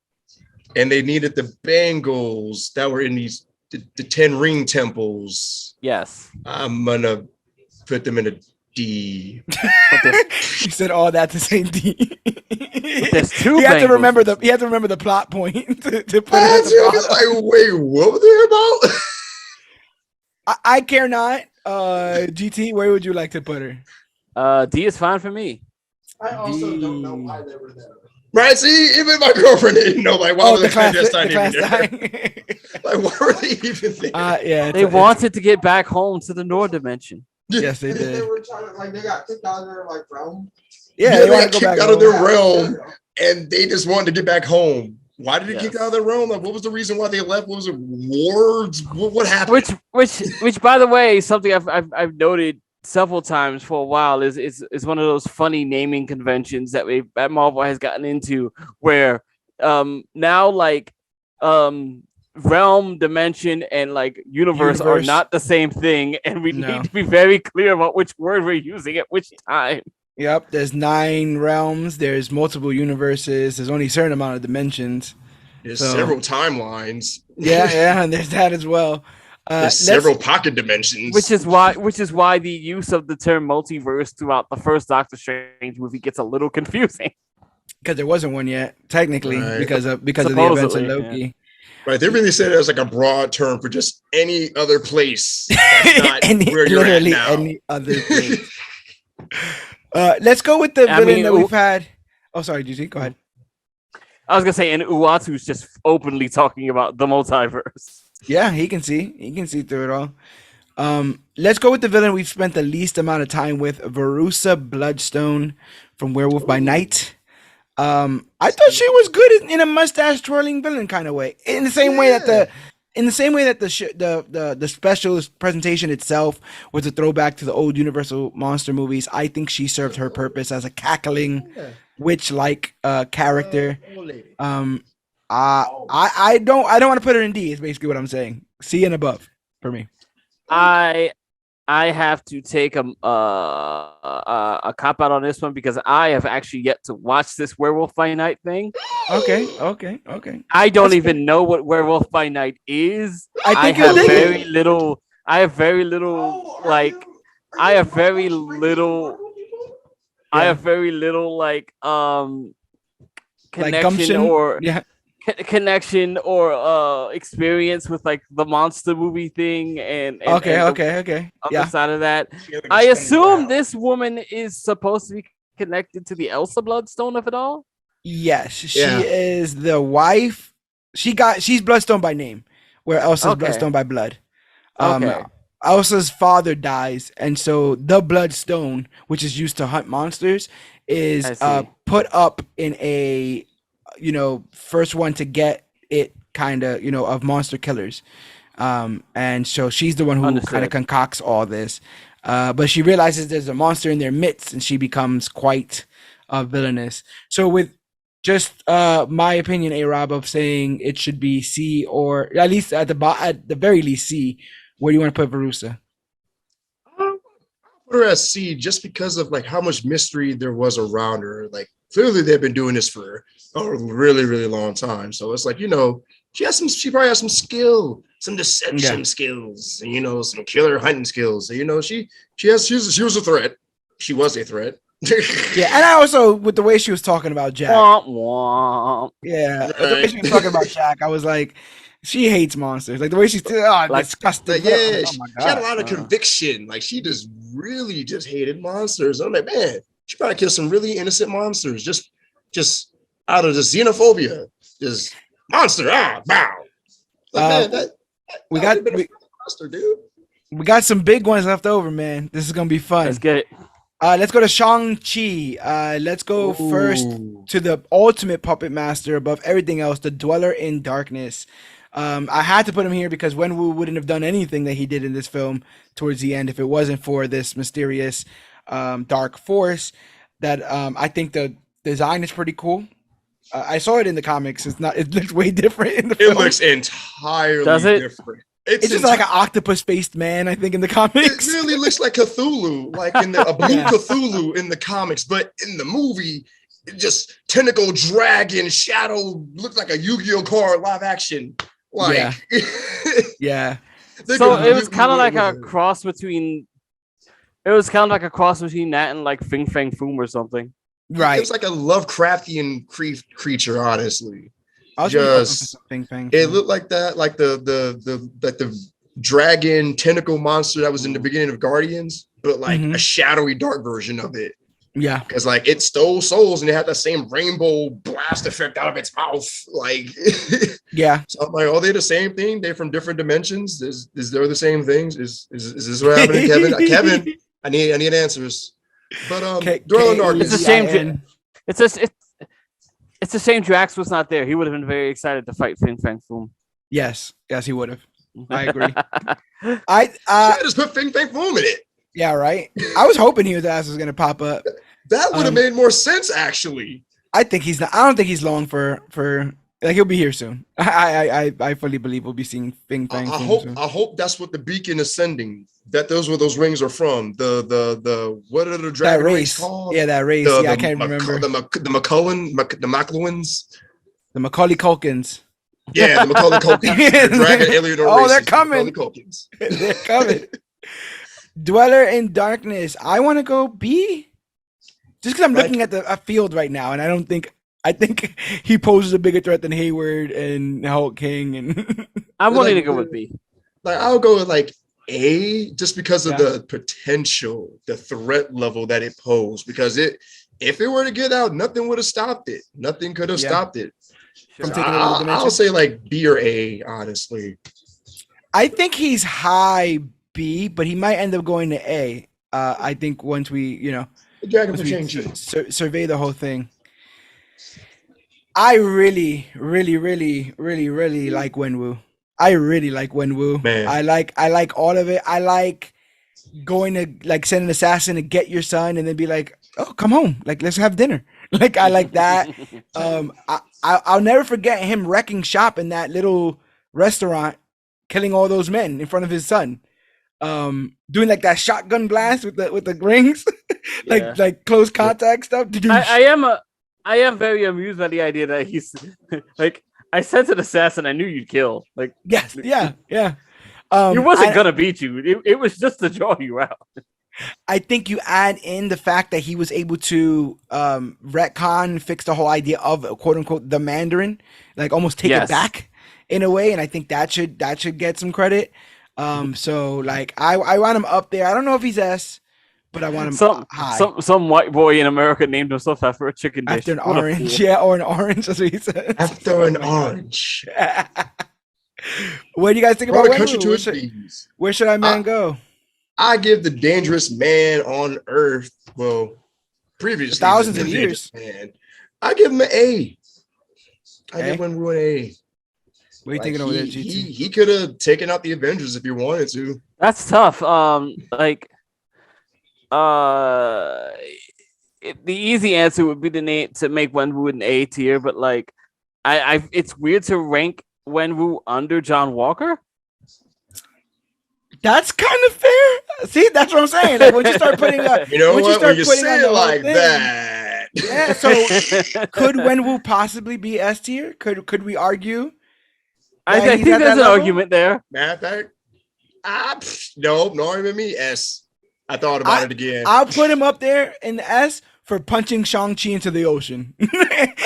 And they needed the bangles that were in the 10 ring temples. Yes. I'm gonna put them in a D. You said all that to say D. There's two. He had to remember the plot point to put it. Like, wait, what were they about? I care not. GT, where would you like to put her? D is fine for me. I also don't know why they were there. Right, see, even my girlfriend didn't know, like, why were the Clandestine even there? Like, what were they even thinking? They wanted to get back home to the Nord dimension. Yes, they did. They were trying to, like, they got kicked out of their, like, realm. Yeah, they got kicked out of their realm, and they just wanted to get back home. Why did they kick out of their realm? Like, what was the reason why they left? What was it? Wards? What happened? Which, by the way, something I've noted several times for a while is one of those funny naming conventions that Marvel has gotten into, where now like realm, dimension, and like universe are not the same thing, and we need to be very clear about which word we're using at which time. Yep, there's 9 realms, there's multiple universes, there's only a certain amount of dimensions. There's several timelines. Yeah, and there's that as well. There's several pocket dimensions. Which is why the use of the term multiverse throughout the first Doctor Strange movie gets a little confusing. Because there wasn't one yet, technically, because of the events of Loki. Yeah. Right, they really said it as like a broad term for just any other place. That's not where you're at now. Any other place. Let's go with the villain that we've had. Oh, sorry, GT, go ahead. I was gonna say, and Uatu's just openly talking about the multiverse. Yeah, he can see through it all. Let's go with the villain we've spent the least amount of time with, Verussa Bloodstone from Werewolf by Night. I thought she was good in a mustache twirling villain kind of way. In the same way that the special presentation itself was a throwback to the old Universal monster movies, I think she served her purpose as a cackling witch-like character. I don't want to put her in D. Is basically what I'm saying. C and above for me. I have to take a cop out on this one because I have actually yet to watch this Werewolf by Night thing. Okay. I don't even know what Werewolf by Night is. I have very little connection or experience with like the monster movie thing and okay. Other side of that, I assume this woman is supposed to be connected to the Elsa Bloodstone of it all. Yes, she is the wife. She's Bloodstone by name, where Elsa's Bloodstone by blood. Elsa's father dies, and so the Bloodstone, which is used to hunt monsters, is put up in a first one to get it kind of of monster killers. And so she's the one who kind of Understood. concocts all this. But she realizes there's a monster in their midst, and she becomes quite villainous. So with just my opinion, A-Rob, of saying it should be C, or at least at the very least C. Where do you want to put Verusa? Put her as C just because of like how much mystery there was around her. Like clearly they've been doing this for a really, really long time. So it's like, she probably has some skill, some deception skills, and some killer hunting skills. So, she was a threat. She was a threat. Yeah, and I also, with the way she was talking about Jack, Womp womp. the way she was talking about Jack, I was like, she hates monsters. Like the way she's disgusting. Yeah, Oh my God. she had a lot of conviction. Like she just really just hated monsters. I'm like, man, she probably killed some really innocent monsters just out of just xenophobia. Just monster, bow. Like, man, we got monster, dude. We got some big ones left over, man. This is gonna be fun. Let's get it. Let's go to Shang-Chi. Let's go first to the ultimate puppet master above everything else, the Dweller in Darkness. I had to put him here because Wenwu wouldn't have done anything that he did in this film towards the end if it wasn't for this mysterious dark force. That I think the design is pretty cool. I saw it in the comics. It looks way different in the film. It looks entirely different. It's just like an octopus-faced man, I think, in the comics. It really looks like Cthulhu, like a blue Cthulhu in the comics, but in the movie, it just tentacle dragon shadow looked like a Yu-Gi-Oh card live action. Like, yeah. So it was kind of like a cross between. It was kind of like a cross between that and like Fing Fang Foom or something. Right. It was like a Lovecraftian creature, honestly. It looked like that, like the dragon tentacle monster that was in the beginning of Guardians, but like a shadowy dark version of it. Yeah, because like it stole souls and it had that same rainbow blast effect out of its mouth. Like, yeah. So I'm like, are they the same thing? They're from different dimensions. Is there the same things? Is this what happened to Kevin? Kevin, I need answers. But Dweller in Darkness. It's a shame. It's a shame Drax was not there. He would have been very excited to fight Fing Fang Foom. Yes, he would have. I agree. I just put Fing Fang Foom in it. Yeah, right. I was hoping his ass was gonna pop up. That would have made more sense, actually. I think he's not. I don't think he's long for. Like he'll be here soon. I fully believe we'll be seeing Fing Fang. I hope that's what the beacon is sending. That those where those rings are from. The what are the dragon race called? Yeah, that race. I can't remember. The McCullens. The Macaulay Culkins. Yeah, the Macaulay Culkins. Dragon alien race. Oh, they're coming. They're coming. Dweller in Darkness. I want to go B. Just because I'm looking at the field right now, and I think he poses a bigger threat than Hayward and Hulk King. And I'm wanting to go with B. Like I'll go with like A, just because of the potential, the threat level that it posed. Because if it were to get out, nothing would have stopped it. Nothing could have stopped it. From taking over the dimension. I'll say like B or A, honestly. I think he's high B, but he might end up going to A. I think once we, survey the whole thing. I really, really, really, really, really like Wenwu. I really like Wenwu. Man. I like all of it. I like going to like send an assassin to get your son and then be like, oh, come home. Like, let's have dinner. Like, I like that. I'll never forget him wrecking shop in that little restaurant, killing all those men in front of his son. Doing like that shotgun blast with the rings, like close contact stuff. I am very amused by the idea that he's like, I sent an assassin I knew you'd kill. Like, yes, yeah. He wasn't gonna beat you. It was just to draw you out. I think you add in the fact that he was able to fix the whole idea of quote unquote the Mandarin, like almost take it back in a way, and I think that should get some credit. So like I want him up there. I don't know if he's S, but I want him high. Some white boy in America named himself after a chicken dish. After an orange, or an orange. That's what he said. After an orange. What do you guys think about Wenwu? Where should I go? I give the dangerous man on Earth. Well, previously thousands of years. Man, I give him an A. I give Wenwu an A. What are you thinking over there, GT? He could have taken out the Avengers if he wanted to. That's tough. The easy answer would be to make Wenwu an A tier, but like, it's weird to rank Wenwu under John Walker. That's kind of fair. See, that's what I'm saying. Like, once you start putting up, you know what? When you say it like that, yeah. So, could Wenwu possibly be S tier? Could we argue? I think there's an argument there. Matter of fact, no, not even me. S. I thought about it again. I'll put him up there in the S for punching Shang-Chi into the ocean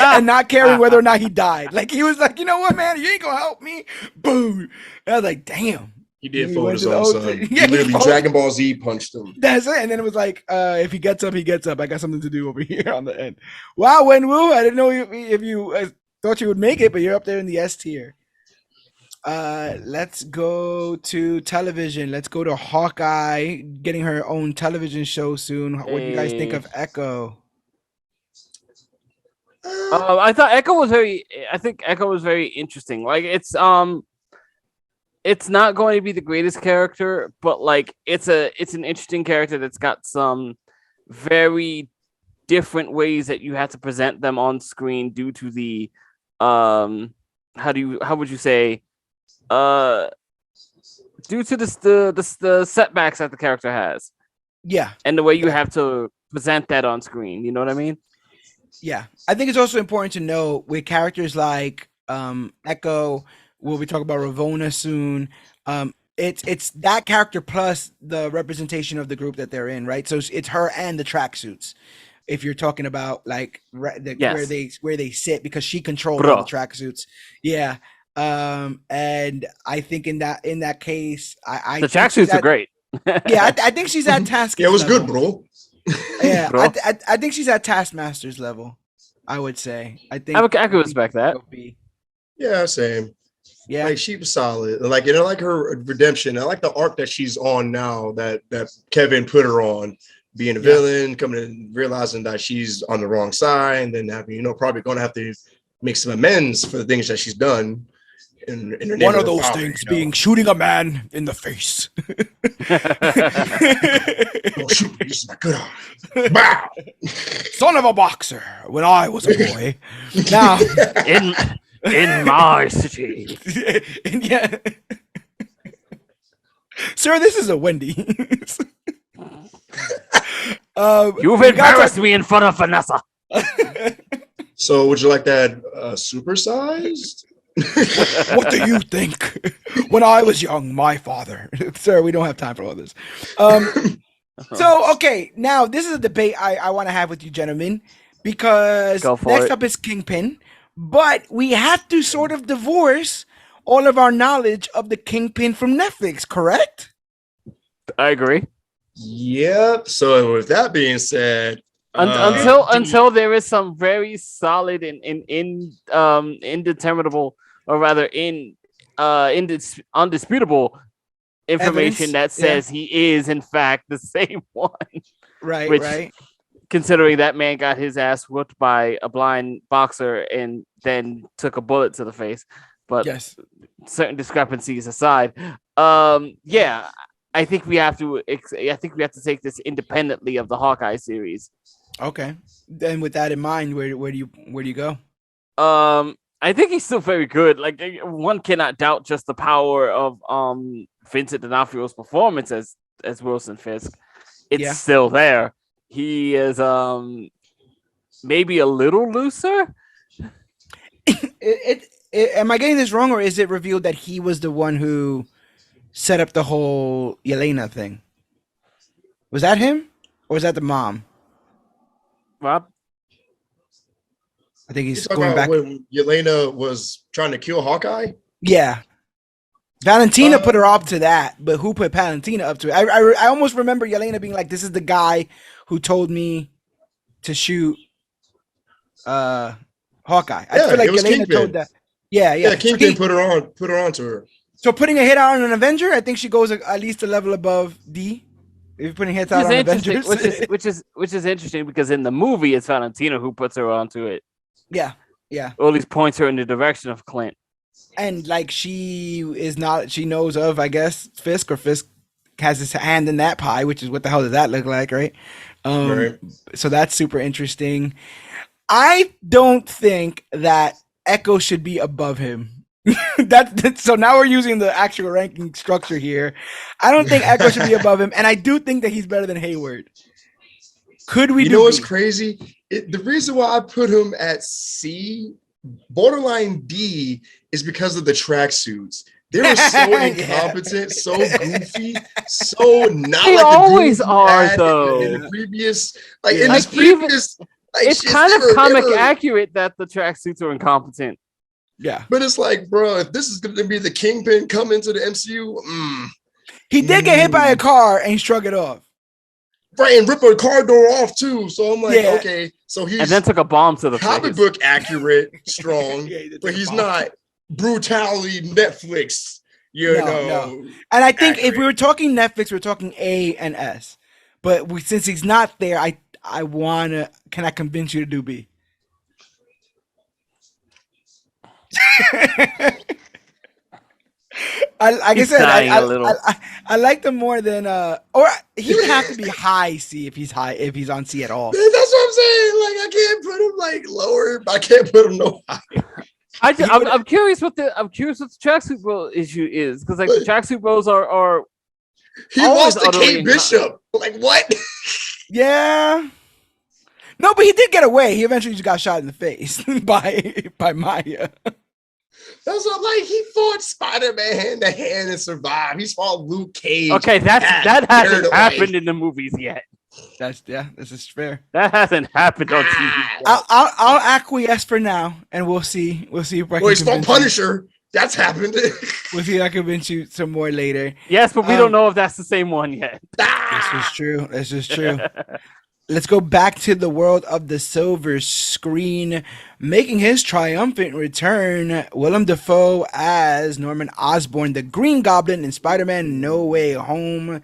and not caring whether or not he died. Like, he was like, you know what, man, you ain't gonna help me. Boom. And I was like, damn. He did fool his own son. He literally Dragon Ball Z punched him. That's it. And then it was like, if he gets up, he gets up. I got something to do over here on the end. Wow, Wenwu, I didn't know if you thought you would make it, but you're up there in the S tier. Let's go to television. Let's go to Hawkeye getting her own television show soon. What do you guys think of Echo? I thought Echo was very interesting. Like, it's not going to be the greatest character, but like, it's an interesting character that's got some very different ways that you have to present them on screen due to the how would you say, due to the setbacks that the character has. Yeah. And the way you have to present that on screen. You know what I mean? Yeah. I think it's also important to know with characters like Echo, we'll be talking about Ravonna soon. It's that character plus the representation of the group that they're in, right? So it's her and the tracksuits. If you're talking about like where they sit, because she controls all the tracksuits. Yeah. And I think in that case, the tracksuits are great. Yeah, I think she's at task. Yeah, it was good, bro. Yeah, bro. I think she's at Taskmaster's level. I would say. I think I could respect that. Yeah, same. Yeah, like she was solid. Like, you know, like her redemption. I like the arc that she's on now. That Kevin put her on, being a villain, coming and realizing that she's on the wrong side, and then having, probably going to have to make some amends for the things that she's done. In one of those things being shooting a man in the face. Oh, shoot, this is my good eye. Wow. Son of a boxer when I was a boy. Now in my city. Yeah. Sir, this is a Wendy's. You've embarrassed me in front of Vanessa. So would you like that supersized? What do you think? When I was young, my father. Sir, we don't have time for all this. So, okay, now this is a debate I want to have with you, gentlemen, because next up is Kingpin, but we have to sort of divorce all of our knowledge of the Kingpin from Netflix, correct? I agree. Yep. So with that being said, until there is some very solid and indeterminable, or rather undisputable information evidence that says he is in fact the same one. Right. Considering that man got his ass whooped by a blind boxer and then took a bullet to the face. But certain discrepancies aside, I think we have to take this independently of the Hawkeye series. Okay. Then with that in mind, where do you go? I think he's still very good. Like, one cannot doubt just the power of Vincent D'Onofrio's performance as Wilson Fisk. It's still there. He is maybe a little looser. Am I getting this wrong, or is it revealed that he was the one who set up the whole Yelena thing? Was that him, or was that the mom? Rob? I think he's going back when Yelena was trying to kill Hawkeye. Yeah, Valentina put her up to that, but who put Valentina up to it? I almost remember Yelena being like, "This is the guy who told me to shoot Hawkeye." I feel like Yelena told that. Yeah. Kingpin put her on to her. So putting a hit out on an Avenger, I think she goes at least a level above D. If you're putting hits out on Avengers, which is interesting, because in the movie it's Valentina who puts her onto it. Yeah. Or at least points her in the direction of Clint. and like she knows of, I guess, Fisk, or Fisk has his hand in that pie, which is what the hell does that look like, right? Right. So that's super interesting. I don't think that Echo should be above him. So now we're using the actual ranking structure here. I don't think Echo should be above him, and I do think that he's better than Hayward. Could we? You know what's crazy? The reason why I put him at C, borderline D, is because of the tracksuits. They were so incompetent, so goofy, so not they like always the are though. In the previous, like yeah. in this previous, like, it's kind of comic accurate that the tracksuits are incompetent. Yeah, but it's like, bro, if this is going to be the Kingpin come into the MCU, he did get hit by a car and shrug it off. Right, and rip a car door off too. So I'm like, okay, so he's and then took a bomb to the comic book accurate, strong, but he's not brutality Netflix, know. And I think if we were talking Netflix, we're talking A and S. But since he's not there, I wanna. Can I convince you to do B? I like them more than or he would have to be high C if he's on C at all. That's what I'm saying. Like I can't put him like lower, but I can't put him no higher. I'm curious what the tracksuit bro issue is, because like the tracksuit bros are he lost to Kate Bishop. Like what? Yeah. No, but he did get away. He eventually just got shot in the face by Maya. That's what, like, he fought Spider-Man hand to hand and survived. He's fought Luke Cage. Okay, that hasn't happened in the movies yet. This is fair. That hasn't happened on TV. I'll acquiesce for now, and we'll see. We'll see if I can. He's fought Punisher. That's happened. We'll see if I can convince you some more later. Yes, but we don't know if that's the same one yet. This is true. Let's go back to the world of the silver screen. Making his triumphant return, Willem Dafoe as Norman Osborn, the Green Goblin in Spider-Man No Way Home.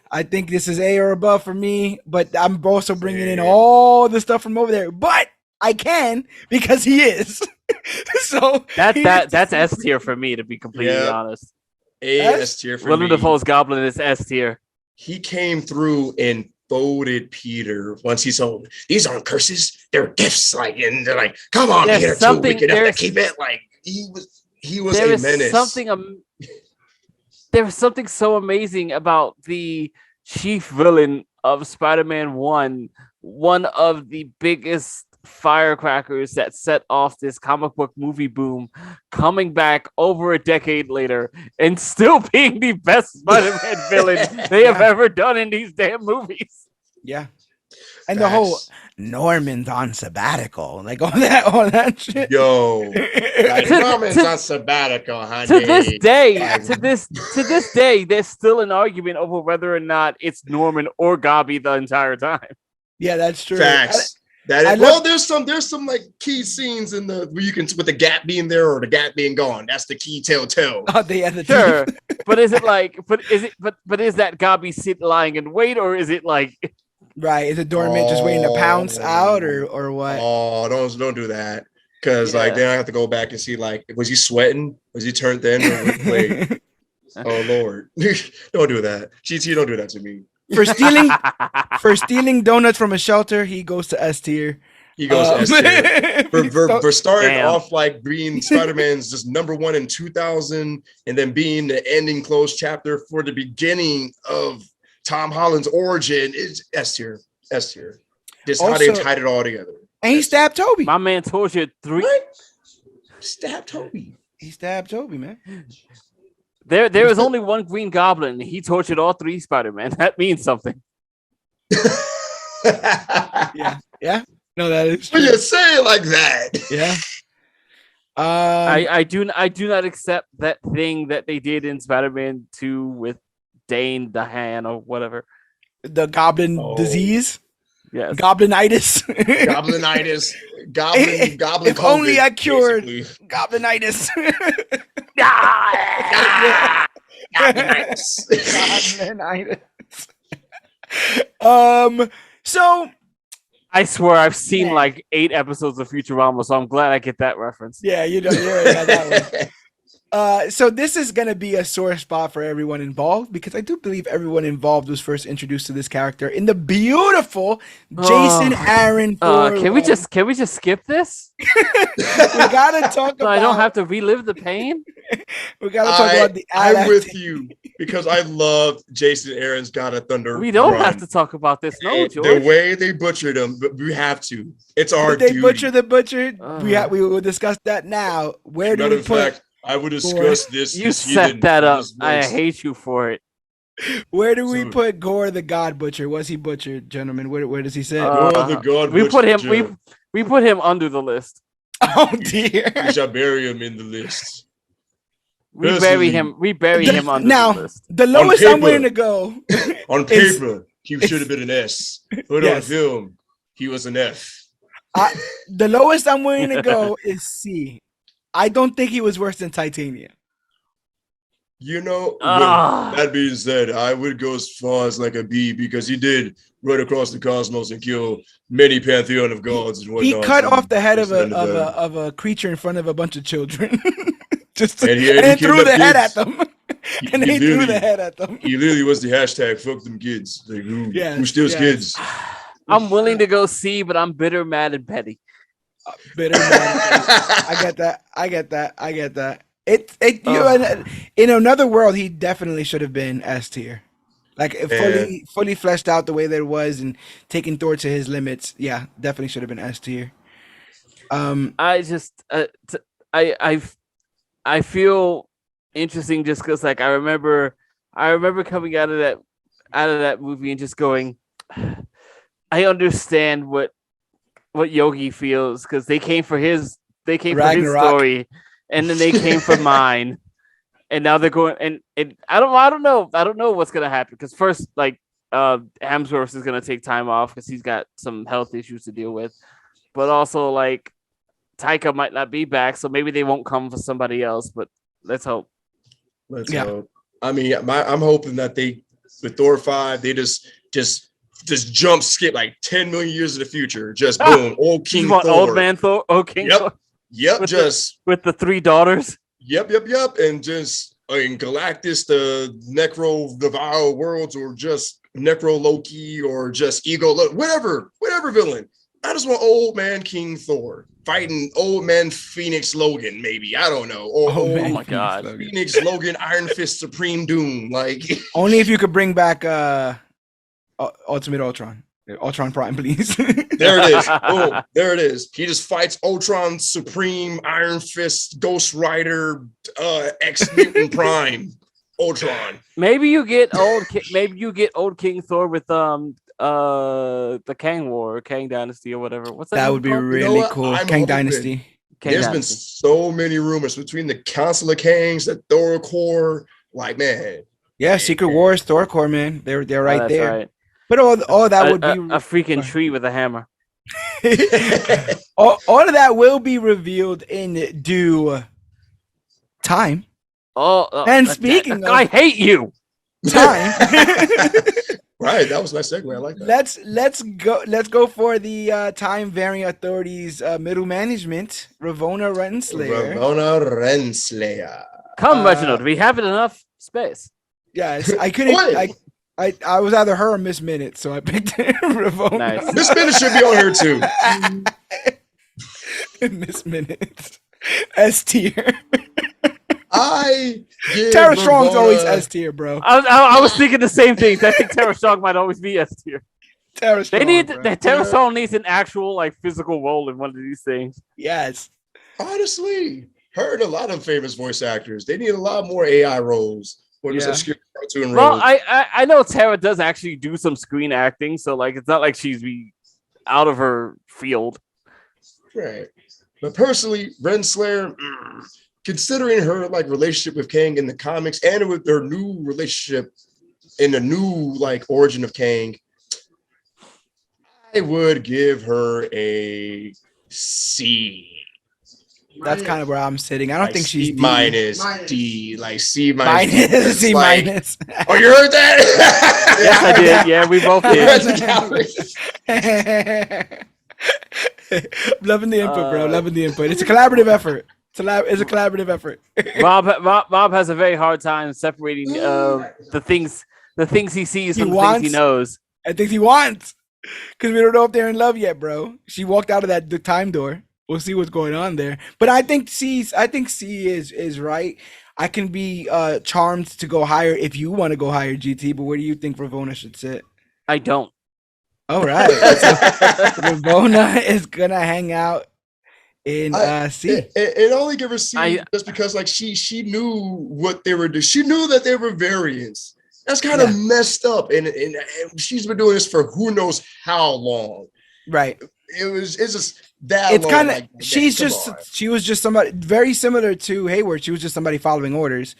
I think this is A or above for me, but I'm also bringing in all the stuff from over there. But I can, because he is. So that's S tier for me, to be completely honest. S tier for me. Willem Dafoe's Goblin is S tier. He came through and folded Peter once he saw these aren't curses, they're gifts. Like, and they're like, come on, Peter, too. We can have to keep it. Like he was a menace. There was something so amazing about the chief villain of Spider-Man 1, one of the biggest firecrackers that set off this comic book movie boom, coming back over a decade later and still being the best Spider-Man villain they have ever done in these damn movies. Yeah. And the whole Norman's on sabbatical, like all that shit. Yo, like, Norman's on sabbatical, honey. To this day, there's still an argument over whether or not it's Norman or Gabi the entire time. Yeah, that's true. Facts. There's some like key scenes in the where you can, with the gap being there or the gap being gone. That's the key telltale. Oh, the sure, but is it like? But is that Gabi lying in wait, or is it like? Right, is it Dormant just waiting to pounce out, or what? Oh, don't do that, because like then I have to go back and see, like, was he sweating? Was he turned thin? Wait. Oh Lord, don't do that. GT, don't do that to me. For stealing donuts from a shelter, he goes to S tier. He goes to S tier. For starting off like being Spider-Man's just number one in 2000, and then being the ending close chapter for the beginning of Tom Holland's origin, is S tier. S tier. Just also, how they tied it all together. And he stabbed Toby. My man tortured three. What? Stabbed Toby. He stabbed Toby, man. There is only one Green Goblin. He tortured all three Spider-Man. That means something. Yeah. No, that is true. When you say it like that. Yeah. I do not accept that thing that they did in Spider-Man 2 with Dane DeHaan or whatever. The Goblin disease. Yes. Goblinitis. Goblin. If COVID, only I cured Goblinitis. Goblinitis. So I swear I've seen like 8 episodes of Futurama, so I'm glad I get that reference. Yeah, you know, you're right about that one. So this is gonna be a sore spot for everyone involved because I do believe everyone involved was first introduced to this character in the beautiful Jason Aaron. Can we just skip this? We gotta talk so about. I don't have to relive the pain. We gotta talk about the. I'm with you because I love Jason Aaron's God of Thunder. We don't have to talk about this, no, George. The way they butchered him, but we have to. It's our duty. They butcher the butcher. We will discuss that now. Where do we put? I would discuss this. You set that up. I hate you for it. Where do we put Gore the God Butcher? Was he butchered, gentlemen? Where does he say? Gore the God we put him. Butcher. We put him under the list. Oh dear. We shall bury him in the list. We bury him under now, the list. The lowest I'm willing to go. On paper, he should have been an S. But on film, he was an F. The lowest I'm willing to go is C. I don't think he was worse than Titania. You know, that being said, I would go as far as like a B because he did run across the cosmos and kill many pantheon of gods and whatnot. He cut off the head of a creature in front of a bunch of children. and then threw the head at them. And he threw the head at them. He literally was the hashtag fuck them kids. Like who steals kids? I'm willing to go C, but I'm bitter, mad, and petty. Bitter mad. I get that. In another world, he definitely should have been S tier. Like fully fleshed out the way that it was and taking Thor to his limits. Yeah, definitely should have been S tier. I feel interesting just because like I remember coming out of that movie and just going, I understand what Yogi feels because they came for his story and then they came for mine and now they're going and I don't know what's gonna happen because first like Hemsworth is gonna take time off because he's got some health issues to deal with, but also like Taika might not be back, so maybe they won't come for somebody else. But let's hope. Let's hope. I mean, I'm hoping that with Thor 5, they just jump skip like 10 million years in the future. Just boom, old King Thor, old man Thor, King Thor. Yep, with the 3 daughters. Yep, and just in Galactus, the Necro Devour Worlds, or just Necro Loki, or just Ego, whatever villain. I just want old man King Thor fighting old man Phoenix Logan, maybe. I don't know. Or oh my God, Phoenix Logan, Iron Fist, Supreme Doom. Like only if you could bring back Ultimate Ultron. Ultron Prime, please. There it is. Oh, there it is. He just fights Ultron, Supreme, Iron Fist, Ghost Rider, X-Mutant Prime, Ultron. Maybe you get old King Thor with the Kang War, Kang Dynasty, or whatever. What's that? That would be really cool. Kang Dynasty. There's been so many rumors between the Council of Kangs, the Thor Corps. Like, man. Yeah, Secret Wars, Thor Corps, man. They're right there. Right. But all that would be a freaking tree with a hammer. all of that will be revealed in due time. And speaking of, I hate you. Time. Right, that was a nice segue. I like that. Let's go for the Time Varying Authority's middle management, Ravonna Renslayer. Come, Reginald. We have enough space. Yes, I couldn't. I was either her or Miss Minute, so I picked Ravonna. Nice. Miss Minute should be on here too. Miss Minute, S tier. Tara Strong's always S tier, bro. I was thinking the same things. I think Tara Strong might always be S tier. Tara Strong needs an actual like physical role in one of these things. Yes. Honestly, her and a lot of famous voice actors. They need a lot more AI roles. Well, I know Tara does actually do some screen acting, so like it's not like she's out of her field. Right. But personally, Renslayer, considering her like relationship with Kang in the comics and with their new relationship in the new like origin of Kang, I would give her a C. That's kind of where I'm sitting. I don't think she's minus D, like C minus. C minus. Oh, you heard that? Yes, I did. Yeah, we both did. Loving the input, bro. Loving the input. It's a collaborative effort. It's a collaborative effort. Rob has a very hard time separating the things he sees from the things he knows. And things he wants. Because we don't know if they're in love yet, bro. She walked out of the time door. We'll see what's going on there. But I think C is right. I can be charmed to go higher if you want to go higher, GT. But where do you think Ravonna should sit? I don't. All right. Ravonna is gonna hang out in C. It only give her C just because like she knew what they were doing. She knew that they were variants. That's kind of messed up, and she's been doing this for who knows how long. Right. It's just that. It's kind of she was just somebody very similar to Hayward. She was just somebody following orders.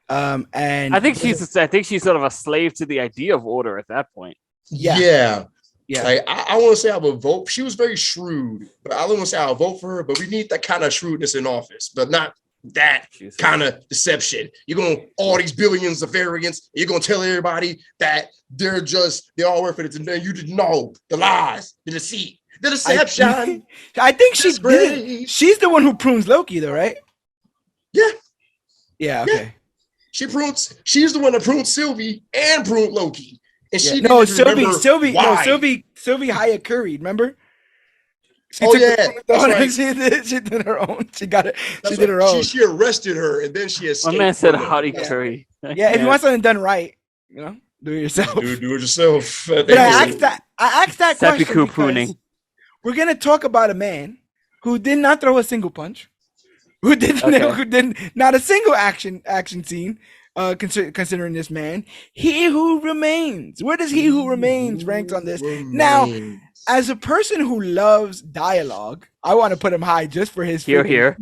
And I think she's sort of a slave to the idea of order at that point. Yeah. Like, I want to say I would vote. She was very shrewd, but I don't want to say I'll vote for her. But we need that kind of shrewdness in office, but not that kind of deception. You're going all these billions of variants. You're going to tell everybody that they all work for it. And then you didn't know the lies, the deceit, the deception. I think she did. She's the one who prunes Loki, though, right? Yeah. Yeah. Okay. Yeah. She's the one that pruned Sylvie and pruned Loki. And she Sylvie Hayakuri, remember? She did her own. She did her own. She arrested her and then she escaped. My man said Hottie Curry. Yeah, if you want something done right, do it yourself. Do it yourself. But I asked that question because we're gonna talk about a man who did not throw a single punch, who did not a single action scene. Considering this man, He Who Remains. Where does He Who Remains rank on this? Now, as a person who loves dialogue, I want to put him high just for his here.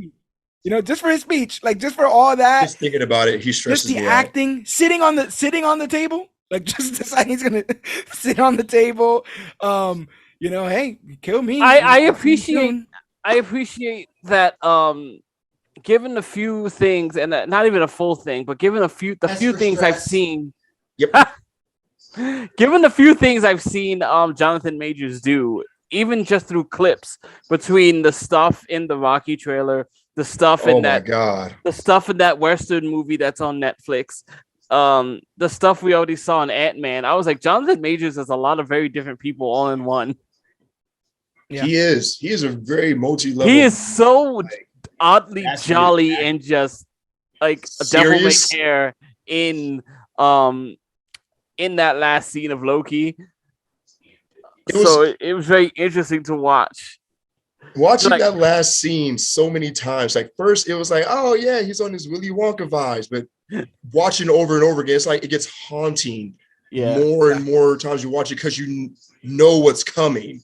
Just for his speech, like just for all that. Just thinking about it, he stresses just the acting, sitting on the table, like just deciding he's gonna sit on the table. Hey, kill me. I appreciate that. Given the few things, and not even a full thing, but given the few things I've seen, given the few things I've seen, Jonathan Majors do, even just through clips between the stuff in the Rocky trailer, the stuff in the stuff in that Western movie that's on Netflix, the stuff we already saw in Ant-Man, I was like, Jonathan Majors is a lot of very different people all in one. Yeah. He is a very multi-level. He is so oddly jolly and just like a devil may care in that last scene of Loki. It was very interesting to watch. Watching that last scene so many times. Like first it was like, oh yeah, he's on his Willy Wonka vibes, but watching over and over again, it's like it gets haunting more and more times you watch it because you know what's coming.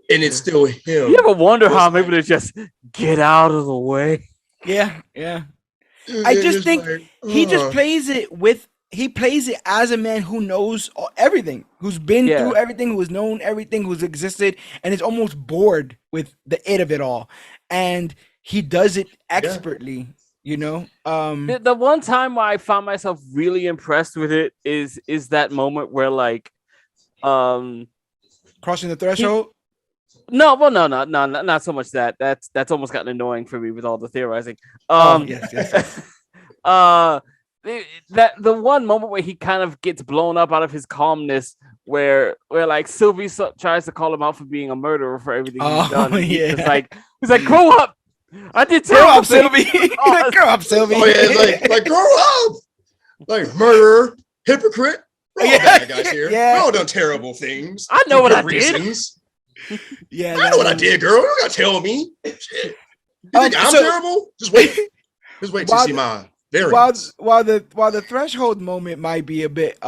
And it's still him. You ever wonder how I'm able to just get out of the way? Yeah. I just think he just plays it as a man who knows everything, who's been through everything, who's known everything, who's existed, and is almost bored with the it of it all. And he does it expertly, The one time where I found myself really impressed with it is that moment where crossing the threshold. No, not so much that. That's almost gotten annoying for me with all the theorizing. Yes. That the one moment where he kind of gets blown up out of his calmness, where like Sylvie tries to call him out for being a murderer for everything he's done. He's like, grow up. I did grow up, Sylvie. Grow up, Sylvie. Oh yeah, it's like grow up. Like murderer, hypocrite. We're all bad guys here. We're all done terrible things. I know what I did. Yeah, I know what I did, girl. You don't gotta tell me. Shit. You think I'm terrible? Just wait. Just wait to see mine. While the threshold moment might be a bit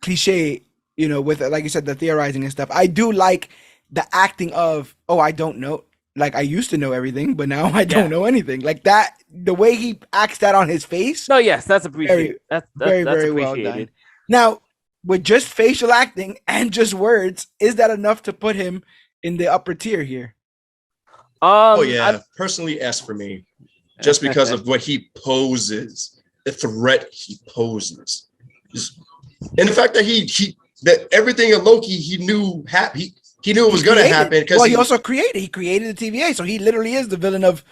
cliche, with like you said, the theorizing and stuff. I do like the acting of I don't know. Like I used to know everything, but now I don't know anything. Like that, the way he acts that on his face. No, yes, that's appreciated. That's very well done. Now, with just facial acting and just words, is that enough to put him in the upper tier here? Personally, S for me, just because of what he poses, the threat he poses, and the fact that that everything in Loki he knew he knew it was going to happen because he also created the TVA, so he literally is the villain of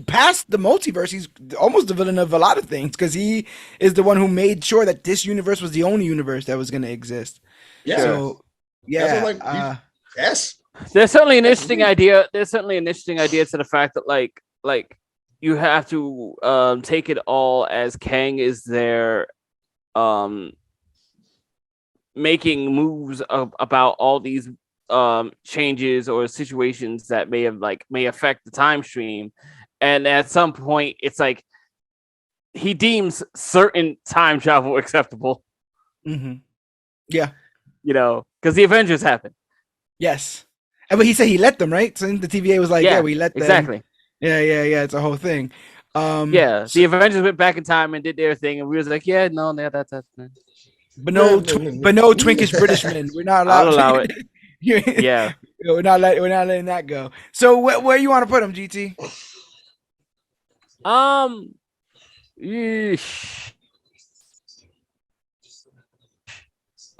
past the multiverse, he's almost the villain of a lot of things because he is the one who made sure that this universe was the only universe that was going to exist. Yeah. So, yeah. Yes. There's certainly an interesting idea. There's certainly an interesting idea to the fact that like you have to take it all as Kang is there making moves about all these changes or situations that may affect the time stream, and at some point it's like he deems certain time travel acceptable. Yeah, because the Avengers happened. Yes, but he said he let them, right? So the TVA was like, yeah we let them. Exactly. Yeah, it's a whole thing. The Avengers went back in time and did their thing, and we was like, yeah, no, that's but no twinkish British men. We're not allowed. I'll allow it. Yeah, we're not letting that go. So where you want to put him, GT?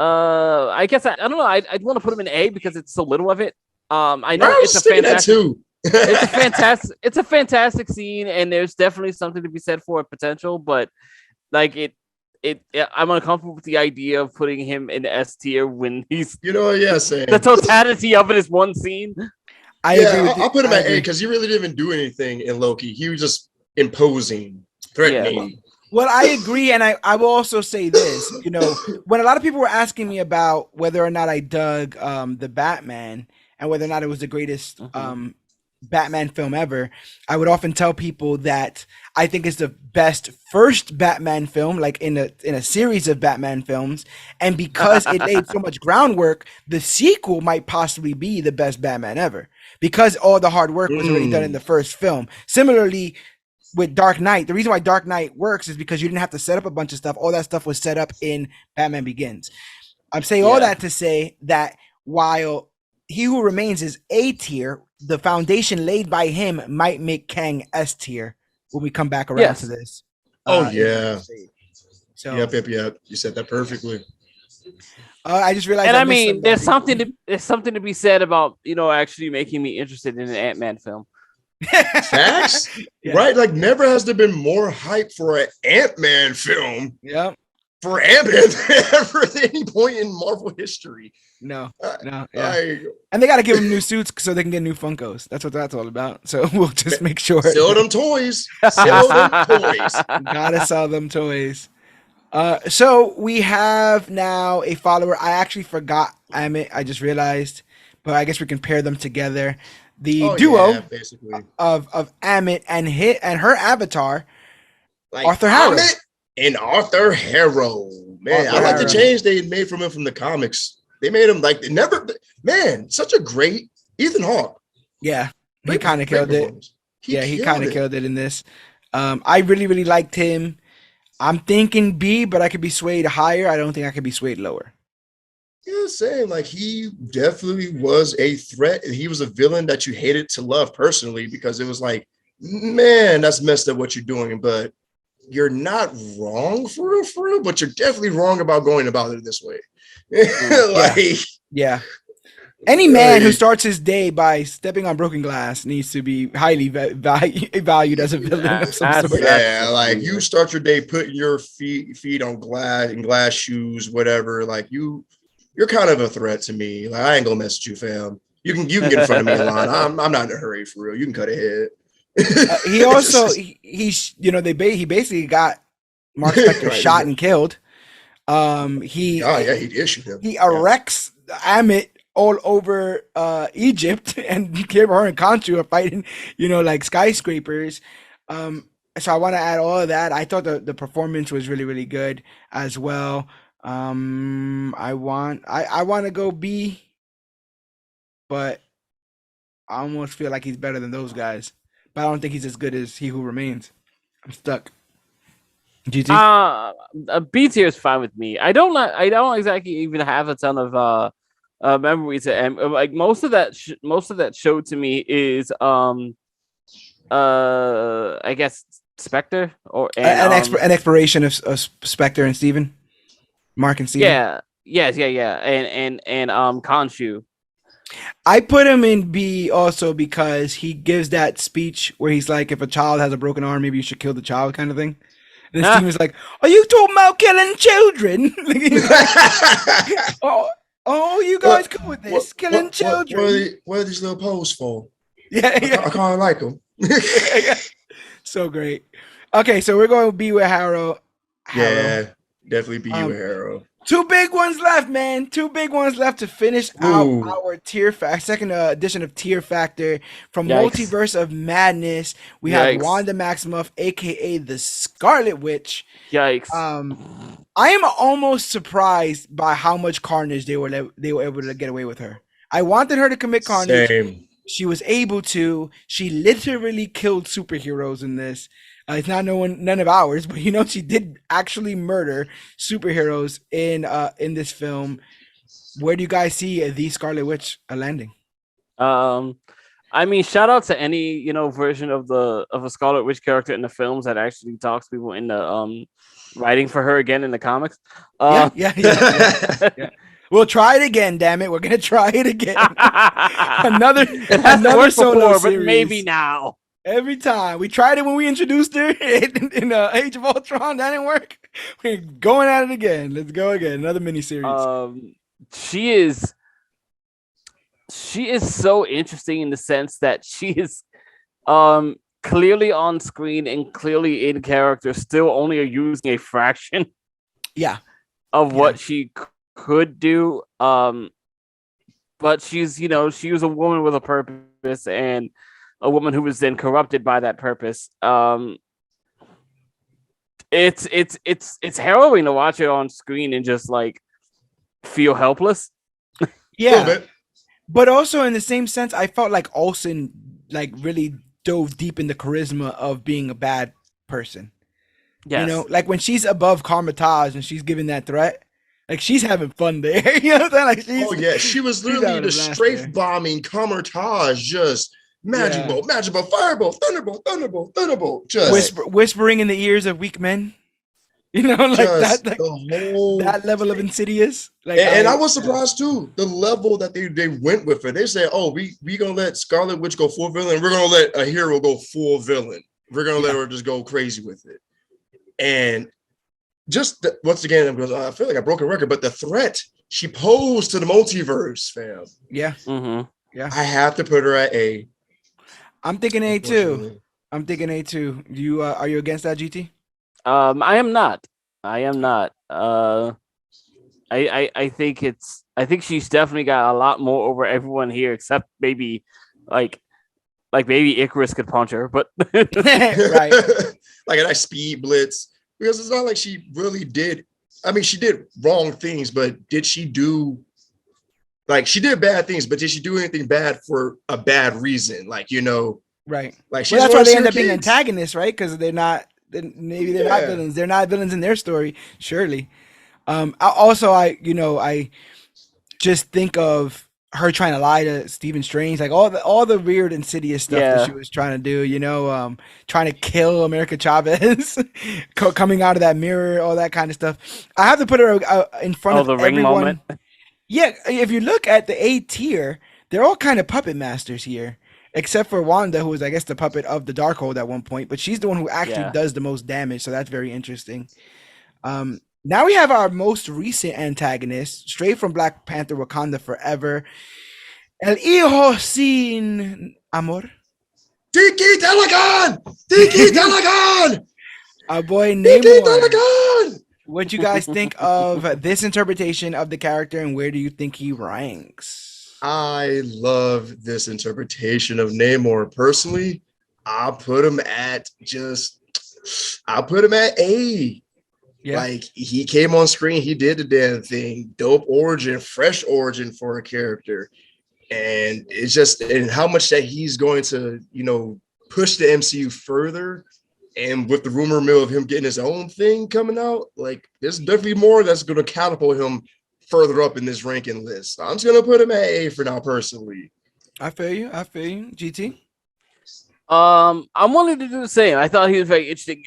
I guess I don't know. I'd want to put him in A because it's so little of it. I know it's a fantastic. It's a fantastic scene, and there's definitely something to be said for its potential. But like I'm uncomfortable with the idea of putting him in S tier when he's same. The totality of it is one scene. I'll put him at A because he really didn't even do anything in Loki. He was just imposing, threatening. Yeah. Well, I agree, and I will also say this. When a lot of people were asking me about whether or not I dug the Batman and whether or not it was the greatest Batman film ever, I would often tell people that I think it's the best first Batman film, like in a series of Batman films, and because it laid so much groundwork, the sequel might possibly be the best Batman ever because all the hard work was already done in the first film. Similarly, with Dark Knight, the reason why Dark Knight works is because you didn't have to set up a bunch of stuff. All that stuff was set up in Batman Begins. I'm saying all that to say that while He Who Remains is A tier, the foundation laid by him might make Kang S tier when we come back around to this. So yep. You said that perfectly. I just realized. And I mean, there's something to be said about actually making me interested in an Ant-Man film. Facts, right? Like, never has there been more hype for an Ant-Man film. Yep. For Ant-Man than ever at any point in Marvel history. No. And they got to give them new suits so they can get new Funkos. That's what that's all about. So we'll just make sure. Sell them toys. Gotta sell them toys. So we have now a follower. I actually forgot Amit. I just realized, but I guess we can pair them together. The duo of Amit and her avatar, like Arthur Harrow. Amit and Arthur Harrow. Man, I like the change they made from him from the comics. They made him like such a great Ethan Hawke. Yeah, he kind of killed it. He kind of killed it in this. I really, really liked him. I'm thinking B, but I could be swayed higher. I don't think I could be swayed lower. Yeah, same. Like, he definitely was a threat. He was a villain that you hated to love personally because it was like, man, that's messed up what you're doing. But you're not wrong for real, but you're definitely wrong about going about it this way. Any man who starts his day by stepping on broken glass needs to be highly valued as a villain of some sort. Yeah, like, you start your day putting your feet on glass shoes, whatever. Like, you're kind of a threat to me. Like, I ain't gonna mess with you, fam. You can get in front of me a lot. I'm not in a hurry for real. You can cut ahead. He also he basically got Mark Spector shot and killed. He issued him. He erects Amit all over Egypt, and her and Khonshu are fighting, like skyscrapers. So I want to add all of that. I thought the performance was really, really good as well. I want to go B, but I almost feel like he's better than those guys. But I don't think he's as good as He Who Remains. I'm stuck. GT? B tier is fine with me. I don't exactly even have a ton of memories, and like most of that show to me is I guess Spectre an exploration of Spectre and Steven. Mark and Steven. Yeah, and Khonshu. I put him in B also because he gives that speech where he's like, if a child has a broken arm, maybe you should kill the child kind of thing. And Steven was like, are you talking about killing children? He's like, oh, you guys cool with this? Killing children. What are these little poses for? Yeah, I kind of like them. yeah. So great. Okay, so we're going to be with Harrow. Yeah, definitely be with Harrow. Two big ones left, man. Two big ones left to finish out our second edition of Tier Factor from Multiverse of Madness. We have Wanda Maximoff, aka the Scarlet Witch. Yikes! I am almost surprised by how much carnage they were able to get away with her. I wanted her to commit carnage. Same. She was able to. She literally killed superheroes in this. It's not none of ours, but she did actually murder superheroes in this film. Where do you guys see the Scarlet Witch landing? I mean, shout out to any version of a Scarlet Witch character in the films that actually talks to people in the writing for her again in the comics. Yeah. We'll try it again, damn it. We're gonna try it again. another solo before, series. But maybe now. Every time. We tried it when we introduced her in Age of Ultron. That didn't work. We're going at it again. Let's go again. Another miniseries. She is so interesting in the sense that she is clearly on screen and clearly in character, still only using a fraction of what she could do. But she's she was a woman with a purpose and a woman who was then corrupted by that purpose. It's harrowing to watch it on screen and just like feel helpless. Yeah, but also in the same sense, I felt like Olsen like really dove deep in the charisma of being a bad person. Yes. Like when she's above Karmatage and she's giving that threat, like she's having fun there. What I'm saying? Like she was literally the strafe bombing Karmatage, just magic bolt, firebolt, thunderbolt, just whispering in the ears of weak men. Like that, like that level of insidious. Like, and I was surprised too, the level that they went with it. They said, "Oh, we gonna let Scarlet Witch go full villain. We're gonna let a hero go full villain. We're gonna let her just go crazy with it." And just once again, because I feel like a broken record, but the threat she posed to the multiverse, fam. Yeah, yeah. I have to put her at A. I'm thinking A too. You are you against that, GT? I am not. I think she's definitely got a lot more over everyone here, except maybe like maybe Icarus could punch her, but right. Like a nice speed blitz. Because it's not like she really did. I mean, she did wrong things, but did she do she did bad things, but did she do anything bad for a bad reason? Right. Like that's why they end up being antagonists, right? Because they're not maybe they're not villains. They're not villains in their story, surely. I just think of her trying to lie to Stephen Strange, like all the weird insidious stuff that she was trying to do, trying to kill America Chavez, coming out of that mirror, all that kind of stuff. I have to put her in front of the everyone. Ring moment. Yeah, if you look at the A tier, they're all kind of puppet masters here, except for Wanda, who was, I guess, the puppet of the Darkhold at one point, but she's the one who actually does the most damage, so that's very interesting. Now we have our most recent antagonist, straight from Black Panther Wakanda Forever. El hijo sin amor. Tiki Delagon! Our boy Namor. What you guys think of this interpretation of the character, and where do you think he ranks? I love this interpretation of Namor. Personally, I'll put him at A. Yeah. Like, he came on screen, he did the damn thing. Dope origin, fresh origin for a character. And it's just, and how much that he's going to, push the MCU further. And with the rumor mill of him getting his own thing coming out, like, there's definitely more that's going to catapult him further up in this ranking list. I'm just going to put him at A for now, personally. I feel you. GT? I'm wanting to do the same. I thought he was very interesting.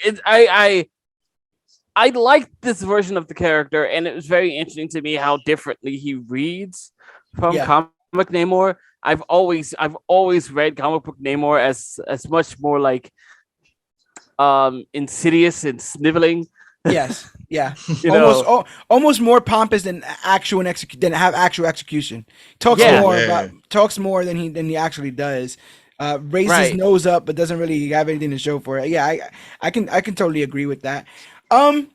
I liked this version of the character, and it was very interesting to me how differently he reads from comic Namor, I've always read comic book Namor as much more like insidious and sniveling. Yes, yeah, You almost know, almost more pompous than actual execution. Talks Yeah. more man. about talks more than he actually does. Raises his Right. nose up, but doesn't really have anything to show for it. Yeah, I can totally agree with that. I'm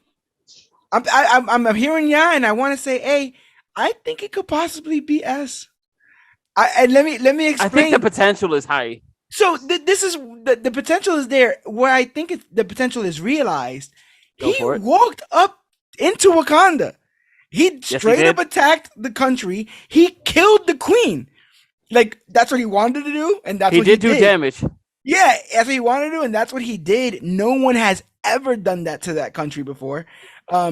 I'm hearing ya, and I want to say, hey, I think it could possibly be S. And let me I explain. think the potential is high. So this is the potential is there. Where I think the potential is realized. Go He for it. walked up into Wakanda. He he straight up did. attacked the country. He killed the queen. Like that's what he wanted to do, and that's He what did do damage. Yeah, that's what he wanted to do, and that's what he did. No one has ever done that to that country before.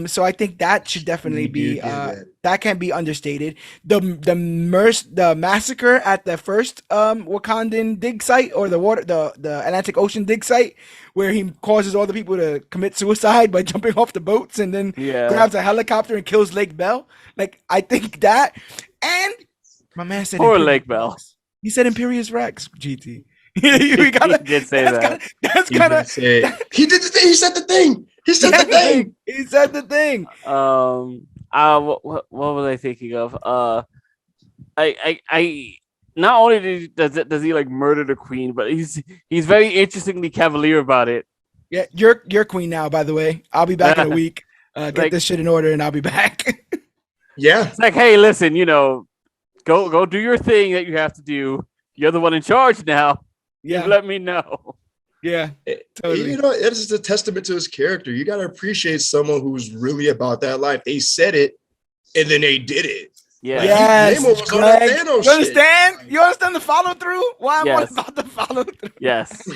So I think that should definitely He be did that. that can't be understated. The massacre at the first Wakandan dig site, or the Atlantic Ocean dig site, where he causes all the people to commit suicide by jumping off the boats and then Yeah. grabs a helicopter and kills Lake Bell. Like I think that, and my man said Poor Imperious Lake Bell. Rex. He said Imperious Rex, GT. We gotta, He did say that. That's He gotta. did say- he did the thing. He said the thing. He said the thing. He said the thing. What was I thinking of? I not only does he like murder the queen, but he's very interestingly cavalier about it. Yeah, you're queen now. By the way, I'll be back in a week. Get Like- this shit in order, and I'll be back. Yeah. It's like, hey, listen, go do your thing that you have to do. You're the one in charge now. yeah, Let me know. yeah, totally. You know, it's just a testament to his character. You got to appreciate someone who's really about that life. They said it, and then they did it. Yeah. Yes, Namor was on that Greg. Thanos You shit. understand? You understand the follow through? Why I'm all Yes. about the follow through. Yes.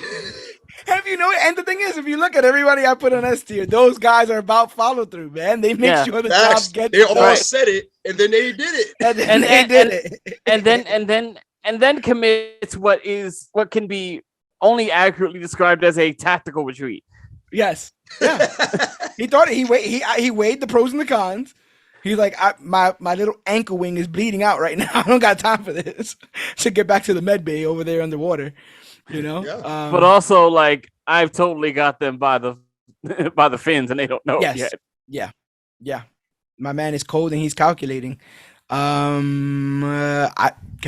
Have you know? And the thing is, if you look at everybody I put on S tier, those guys are about follow through, man. They make Yeah. sure the Facts. job gets They all done. said it, and then they did it. And then And- they and- did and- it. and then commits what can be only accurately described as a tactical retreat. Yes. Yeah. He thought he weighed the pros and the cons. He's like, my little ankle wing is bleeding out right now. I don't got time for this. Should get back to the med bay over there underwater. You know. Yeah. But also, like, I've totally got them by the by the fins, and they don't know it yes. yet. Yeah. My man is cold and he's calculating. Can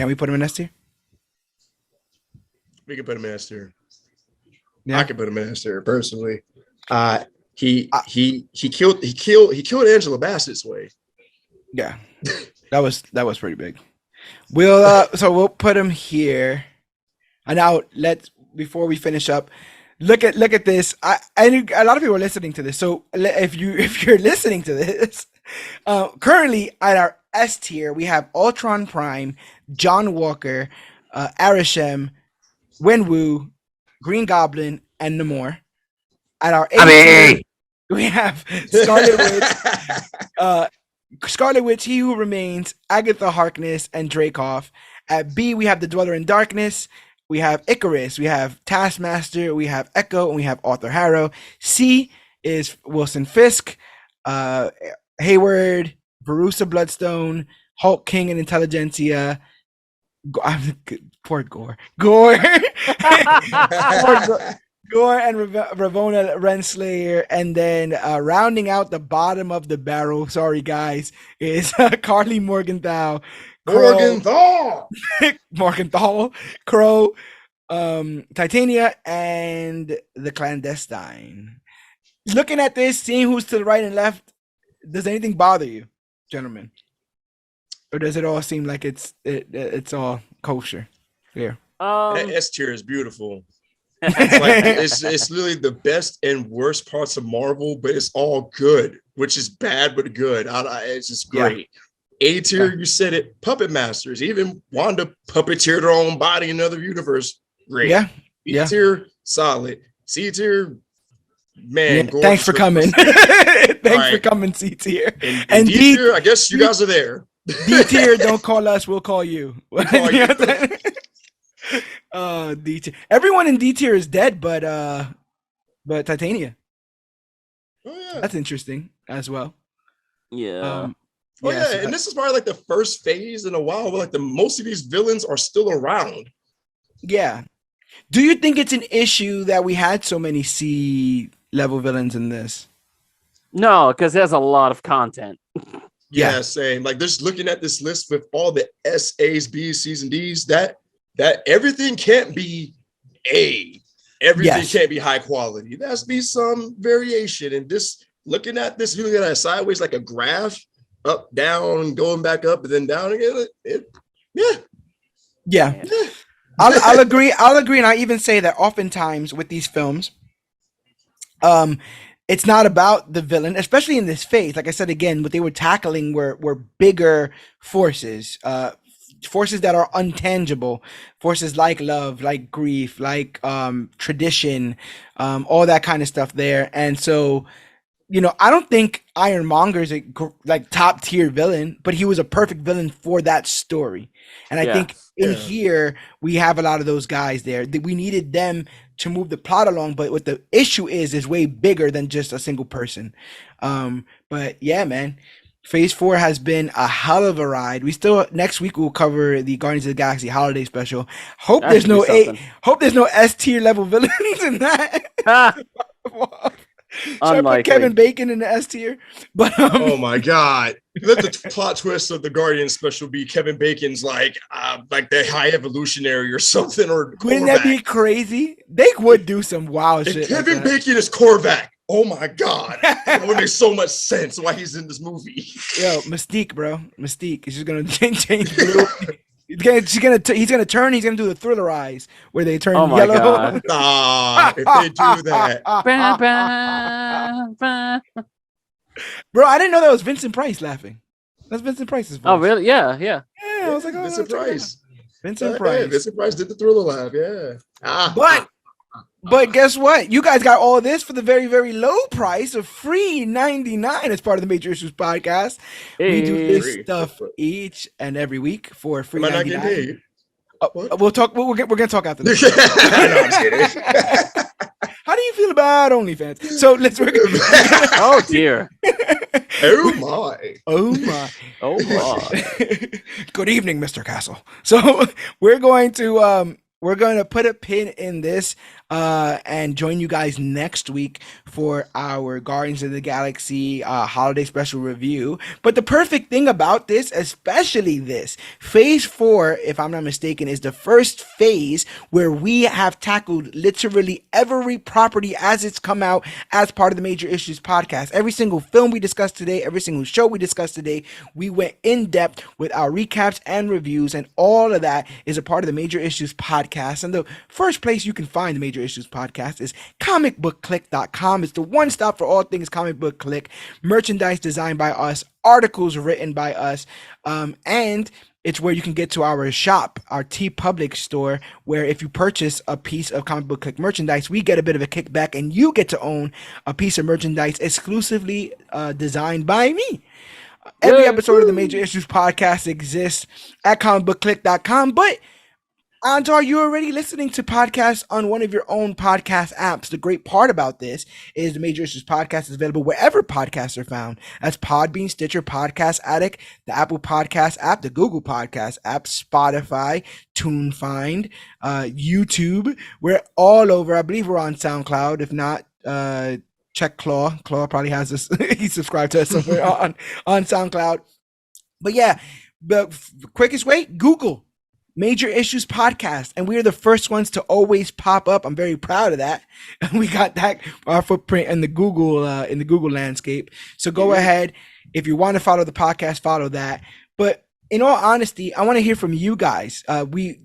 we put him in S tier? We can put him in S tier. Yeah. I can put him in S tier personally. He killed Angela Bassett's way. Yeah, that was pretty big. We'll put him here. And now before we finish up, look at this. A lot of people are listening to this. So if you're listening to this, currently at our S tier we have Ultron Prime, John Walker, Arishem, Wenwu, Green Goblin, and Namor. At our A tier, we have Scarlet Witch, He Who Remains, Agatha Harkness, and Dracov. At B, we have the Dweller in Darkness. We have Icarus. We have Taskmaster. We have Echo, and we have Arthur Harrow. C is Wilson Fisk, Hayward, Verussa Bloodstone, Hulk King and Intelligentsia. Poor Gore. Gore. Gore and Ravonna Renslayer, and then rounding out the bottom of the barrel, sorry guys, is Carly Morgenthau, Crow, Titania, and the Clandestine. Looking at this, seeing who's to the right and left, does anything bother you, gentlemen, or does it all seem like it's all kosher here? S tier is beautiful. It's literally the best and worst parts of Marvel, but it's all good, which is bad but good. It's just great. A tier, you said it. Puppet Masters, even Wanda puppeteered her own body in another universe. Great. B tier, solid. C tier, man. Thanks for coming. Thanks for coming, C tier. And D tier, I guess you guys are there. D tier, don't call us, we'll call you. We'll call you. D tier. Everyone in D tier is dead, but Titania. Oh, yeah. That's interesting as well. Yeah. Oh yeah, and this is probably like the first phase in a while where like the most of these villains are still around. Yeah. Do you think it's an issue that we had so many C level villains in this? No, because there's a lot of content. Yeah, same. Like just looking at this list with all the S, A's, B's, C's, and D's, that everything can't be A. Everything can't be high quality. There has to be some variation. And this, looking at this, looking at it sideways like a graph, up, down, going back up, and then down again. Yeah. I'll agree. I'll agree, and I even say that oftentimes with these films, it's not about the villain, especially in this phase. Like I said again, what they were tackling were bigger forces, forces that are untangible, forces like love, like grief, like tradition, all that kind of stuff there. And so, I don't think Ironmonger is a like top tier villain, but he was a perfect villain for that story. And I think in here we have a lot of those guys there that we needed them to move the plot along. But what the issue is way bigger than just a single person. But yeah, man, Phase 4 has been a hell of a ride. We still next week we'll cover the Guardians of the Galaxy holiday special. Hope there's no S tier level villains in that. So I put Kevin Bacon in the S tier, but oh my god! Let the plot twist of the Guardians special be Kevin Bacon's like the high evolutionary or something, or wouldn't that be crazy? They would do some wild shit. Kevin Bacon is Korvac. Oh my god, that would make so much sense why he's in this movie. Yo, Mystique, bro, Mystique is just gonna change blue. He's gonna turn. He's gonna do the Thriller eyes where they turn yellow. Nah, if they do that, bro, I didn't know that was Vincent Price laughing. That's Vincent Price's voice. Oh really? Yeah. Yeah, I was like, Vincent Price. Vincent Price. Vincent Price did the Thriller laugh. Yeah. But guess what? You guys got all of this for the very, very low price of free $99 as part of the Major Issues podcast. We do this stuff each and every week for free $99. We'll talk. We're gonna talk after this. I'm just kidding. How do you feel about OnlyFans? So let's. Oh dear. Oh my. Oh my. Oh my. Good evening, Mr. Castle. So we're going to put a pin in this and join you guys next week for our Guardians of the Galaxy holiday special review. But the perfect thing about this, especially this, Phase 4, if I'm not mistaken, is the first phase where we have tackled literally every property as it's come out as part of the Major Issues podcast. Every single film we discussed today, every single show we discussed today, we went in depth with our recaps and reviews, and all of that is a part of the Major Issues podcast. And the first place you can find the Major Issues podcast is comicbookclique.com. It's the one stop for all things Comic Book Clique, merchandise designed by us, articles written by us, and it's where you can get to our shop, our Teepublic Store, where if you purchase a piece of Comic Book Clique merchandise, we get a bit of a kickback and you get to own a piece of merchandise exclusively designed by me. Every episode of the Major Issues podcast exists at comicbookclique.com, but Antar, you're already listening to podcasts on one of your own podcast apps. The great part about this is the Major Issues podcast is available wherever podcasts are found. That's Podbean, Stitcher, Podcast Addict, the Apple Podcast app, the Google Podcast app, Spotify, TuneFind, YouTube. We're all over. I believe we're on SoundCloud. If not, check Claw. Claw probably has us. He's subscribed to us somewhere on SoundCloud. But yeah, the quickest way, Google Major Issues podcast, and we are the first ones to always pop up. I'm very proud of that. We got that our footprint in the Google landscape. So go ahead, if you want to follow the podcast, follow that. But in all honesty, I want to hear from you guys. We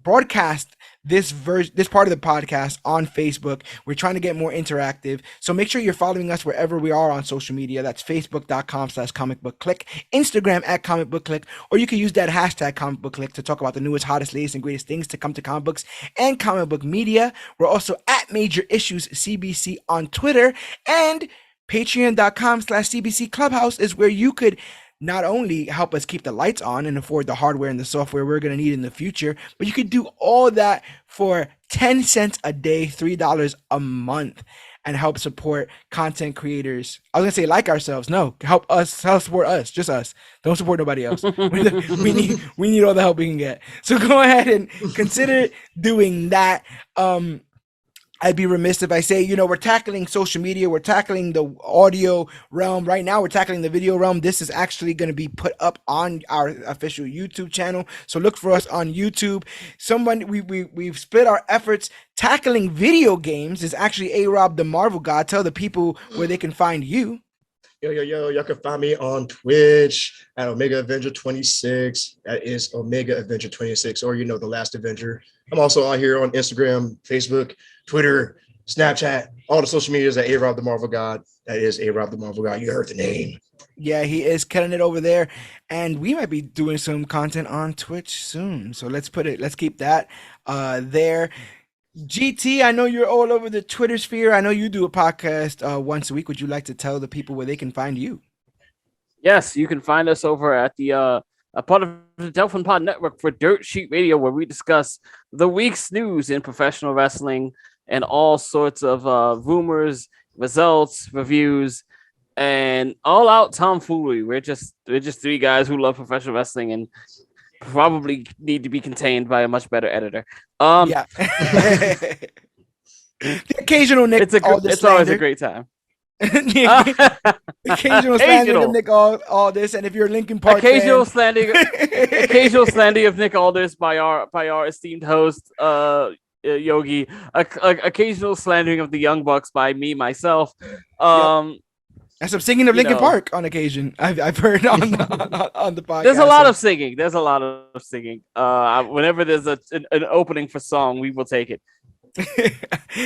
broadcast this part of the podcast on Facebook. We're trying to get more interactive, so make sure you're following us wherever we are on social media. That's facebook.com/comicbookclique, Instagram @comicbookclique, or you can use that hashtag comicbookclique to talk about the newest, hottest, latest, and greatest things to come to comic books and comic book media. We're also at Major Issues CBC on Twitter, and patreon.com/CBC Clubhouse is where you could not only help us keep the lights on and afford the hardware and the software we're going to need in the future, but you could do all that for 10 cents a day, $3 a month. and help support content creators. I was gonna say like ourselves. No, help support us, just us. Don't support nobody else. We need all the help we can get. So go ahead and consider doing that. I'd be remiss if I say, we're tackling social media, we're tackling the audio realm. Right now, we're tackling the video realm. This is actually going to be put up on our official YouTube channel. So look for us on YouTube. We've split our efforts. Tackling video games is actually AyyyRobTheMarvelGod. Tell the people where they can find you. Yo, y'all can find me on Twitch at Omega Avenger 26. That is Omega Avenger 26, or The Last Avenger. I'm also on here on Instagram, Facebook, Twitter, Snapchat, all the social medias at AyyyRobTheMarvelGod. That is AyyyRobTheMarvelGod. You heard the name. Yeah, he is killing it over there, and we might be doing some content on Twitch soon. So let's keep that there. GT, I know you're all over the Twitter sphere. I know you do a podcast once a week. Would you like to tell the people where they can find you? Yes, you can find us over at the a part of the Delphin Pod Network for Dirt Sheet Radio, where we discuss the week's news in professional wrestling and all sorts of rumors, results, reviews, and all out tomfoolery. We're just three guys who love professional wrestling and probably need to be contained by a much better editor. Yeah. The occasional Nick. It's always a great time. The occasional slandering of Nick Aldis, and if you're a Linkin Park occasional fan, slandering of Nick Aldis by our esteemed host Yogi. Occasional slandering of the Young Bucks by myself. And some singing of Linkin Park on occasion. I've heard on the podcast. There's a lot of singing. Whenever there's an opening for song, we will take it.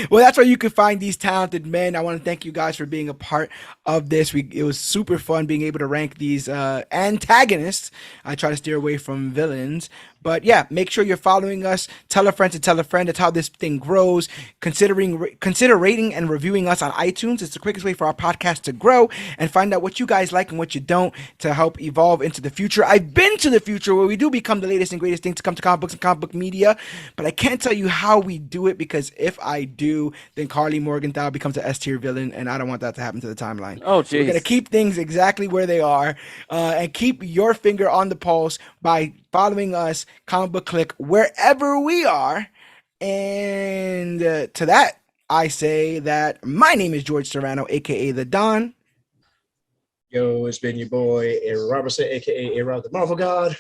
Well, that's where you can find these talented men. I want to thank you guys for being a part of this. It was super fun being able to rank these antagonists. I try to steer away from villains. But yeah, make sure you're following us. Tell a friend to tell a friend. That's how this thing grows. Consider rating and reviewing us on iTunes. It's the quickest way for our podcast to grow and find out what you guys like and what you don't to help evolve into the future. I've been to the future where we do become the latest and greatest thing to come to comic books and comic book media, but I can't tell you how we do it, because if I do, then Carly Morgenthau becomes an S-tier villain, and I don't want that to happen to the timeline. Oh, geez. So we're going to keep things exactly where they are and keep your finger on the pulse by following us, Comic Book Clique, wherever we are. And to that, I say that my name is George Serrano, aka The Don. Yo, it's been your boy, Aaron Robertson, aka AyyyRobTheMarvelGod.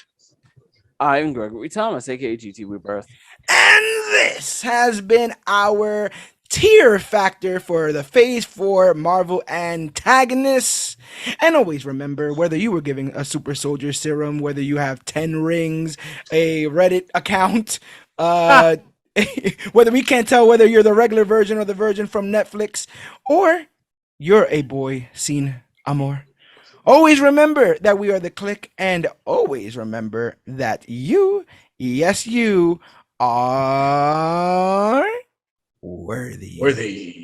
I'm Gregory Thomas, aka GTRebirth. And this has been our tier factor for the Phase 4 Marvel antagonists. And always remember, whether you were giving a super soldier serum, whether you have 10 rings, a Reddit account, whether we can't tell whether you're the regular version or the version from Netflix, or you're a boy sin amor. Always remember that we are the Clique, and always remember that you, yes, you are worthy.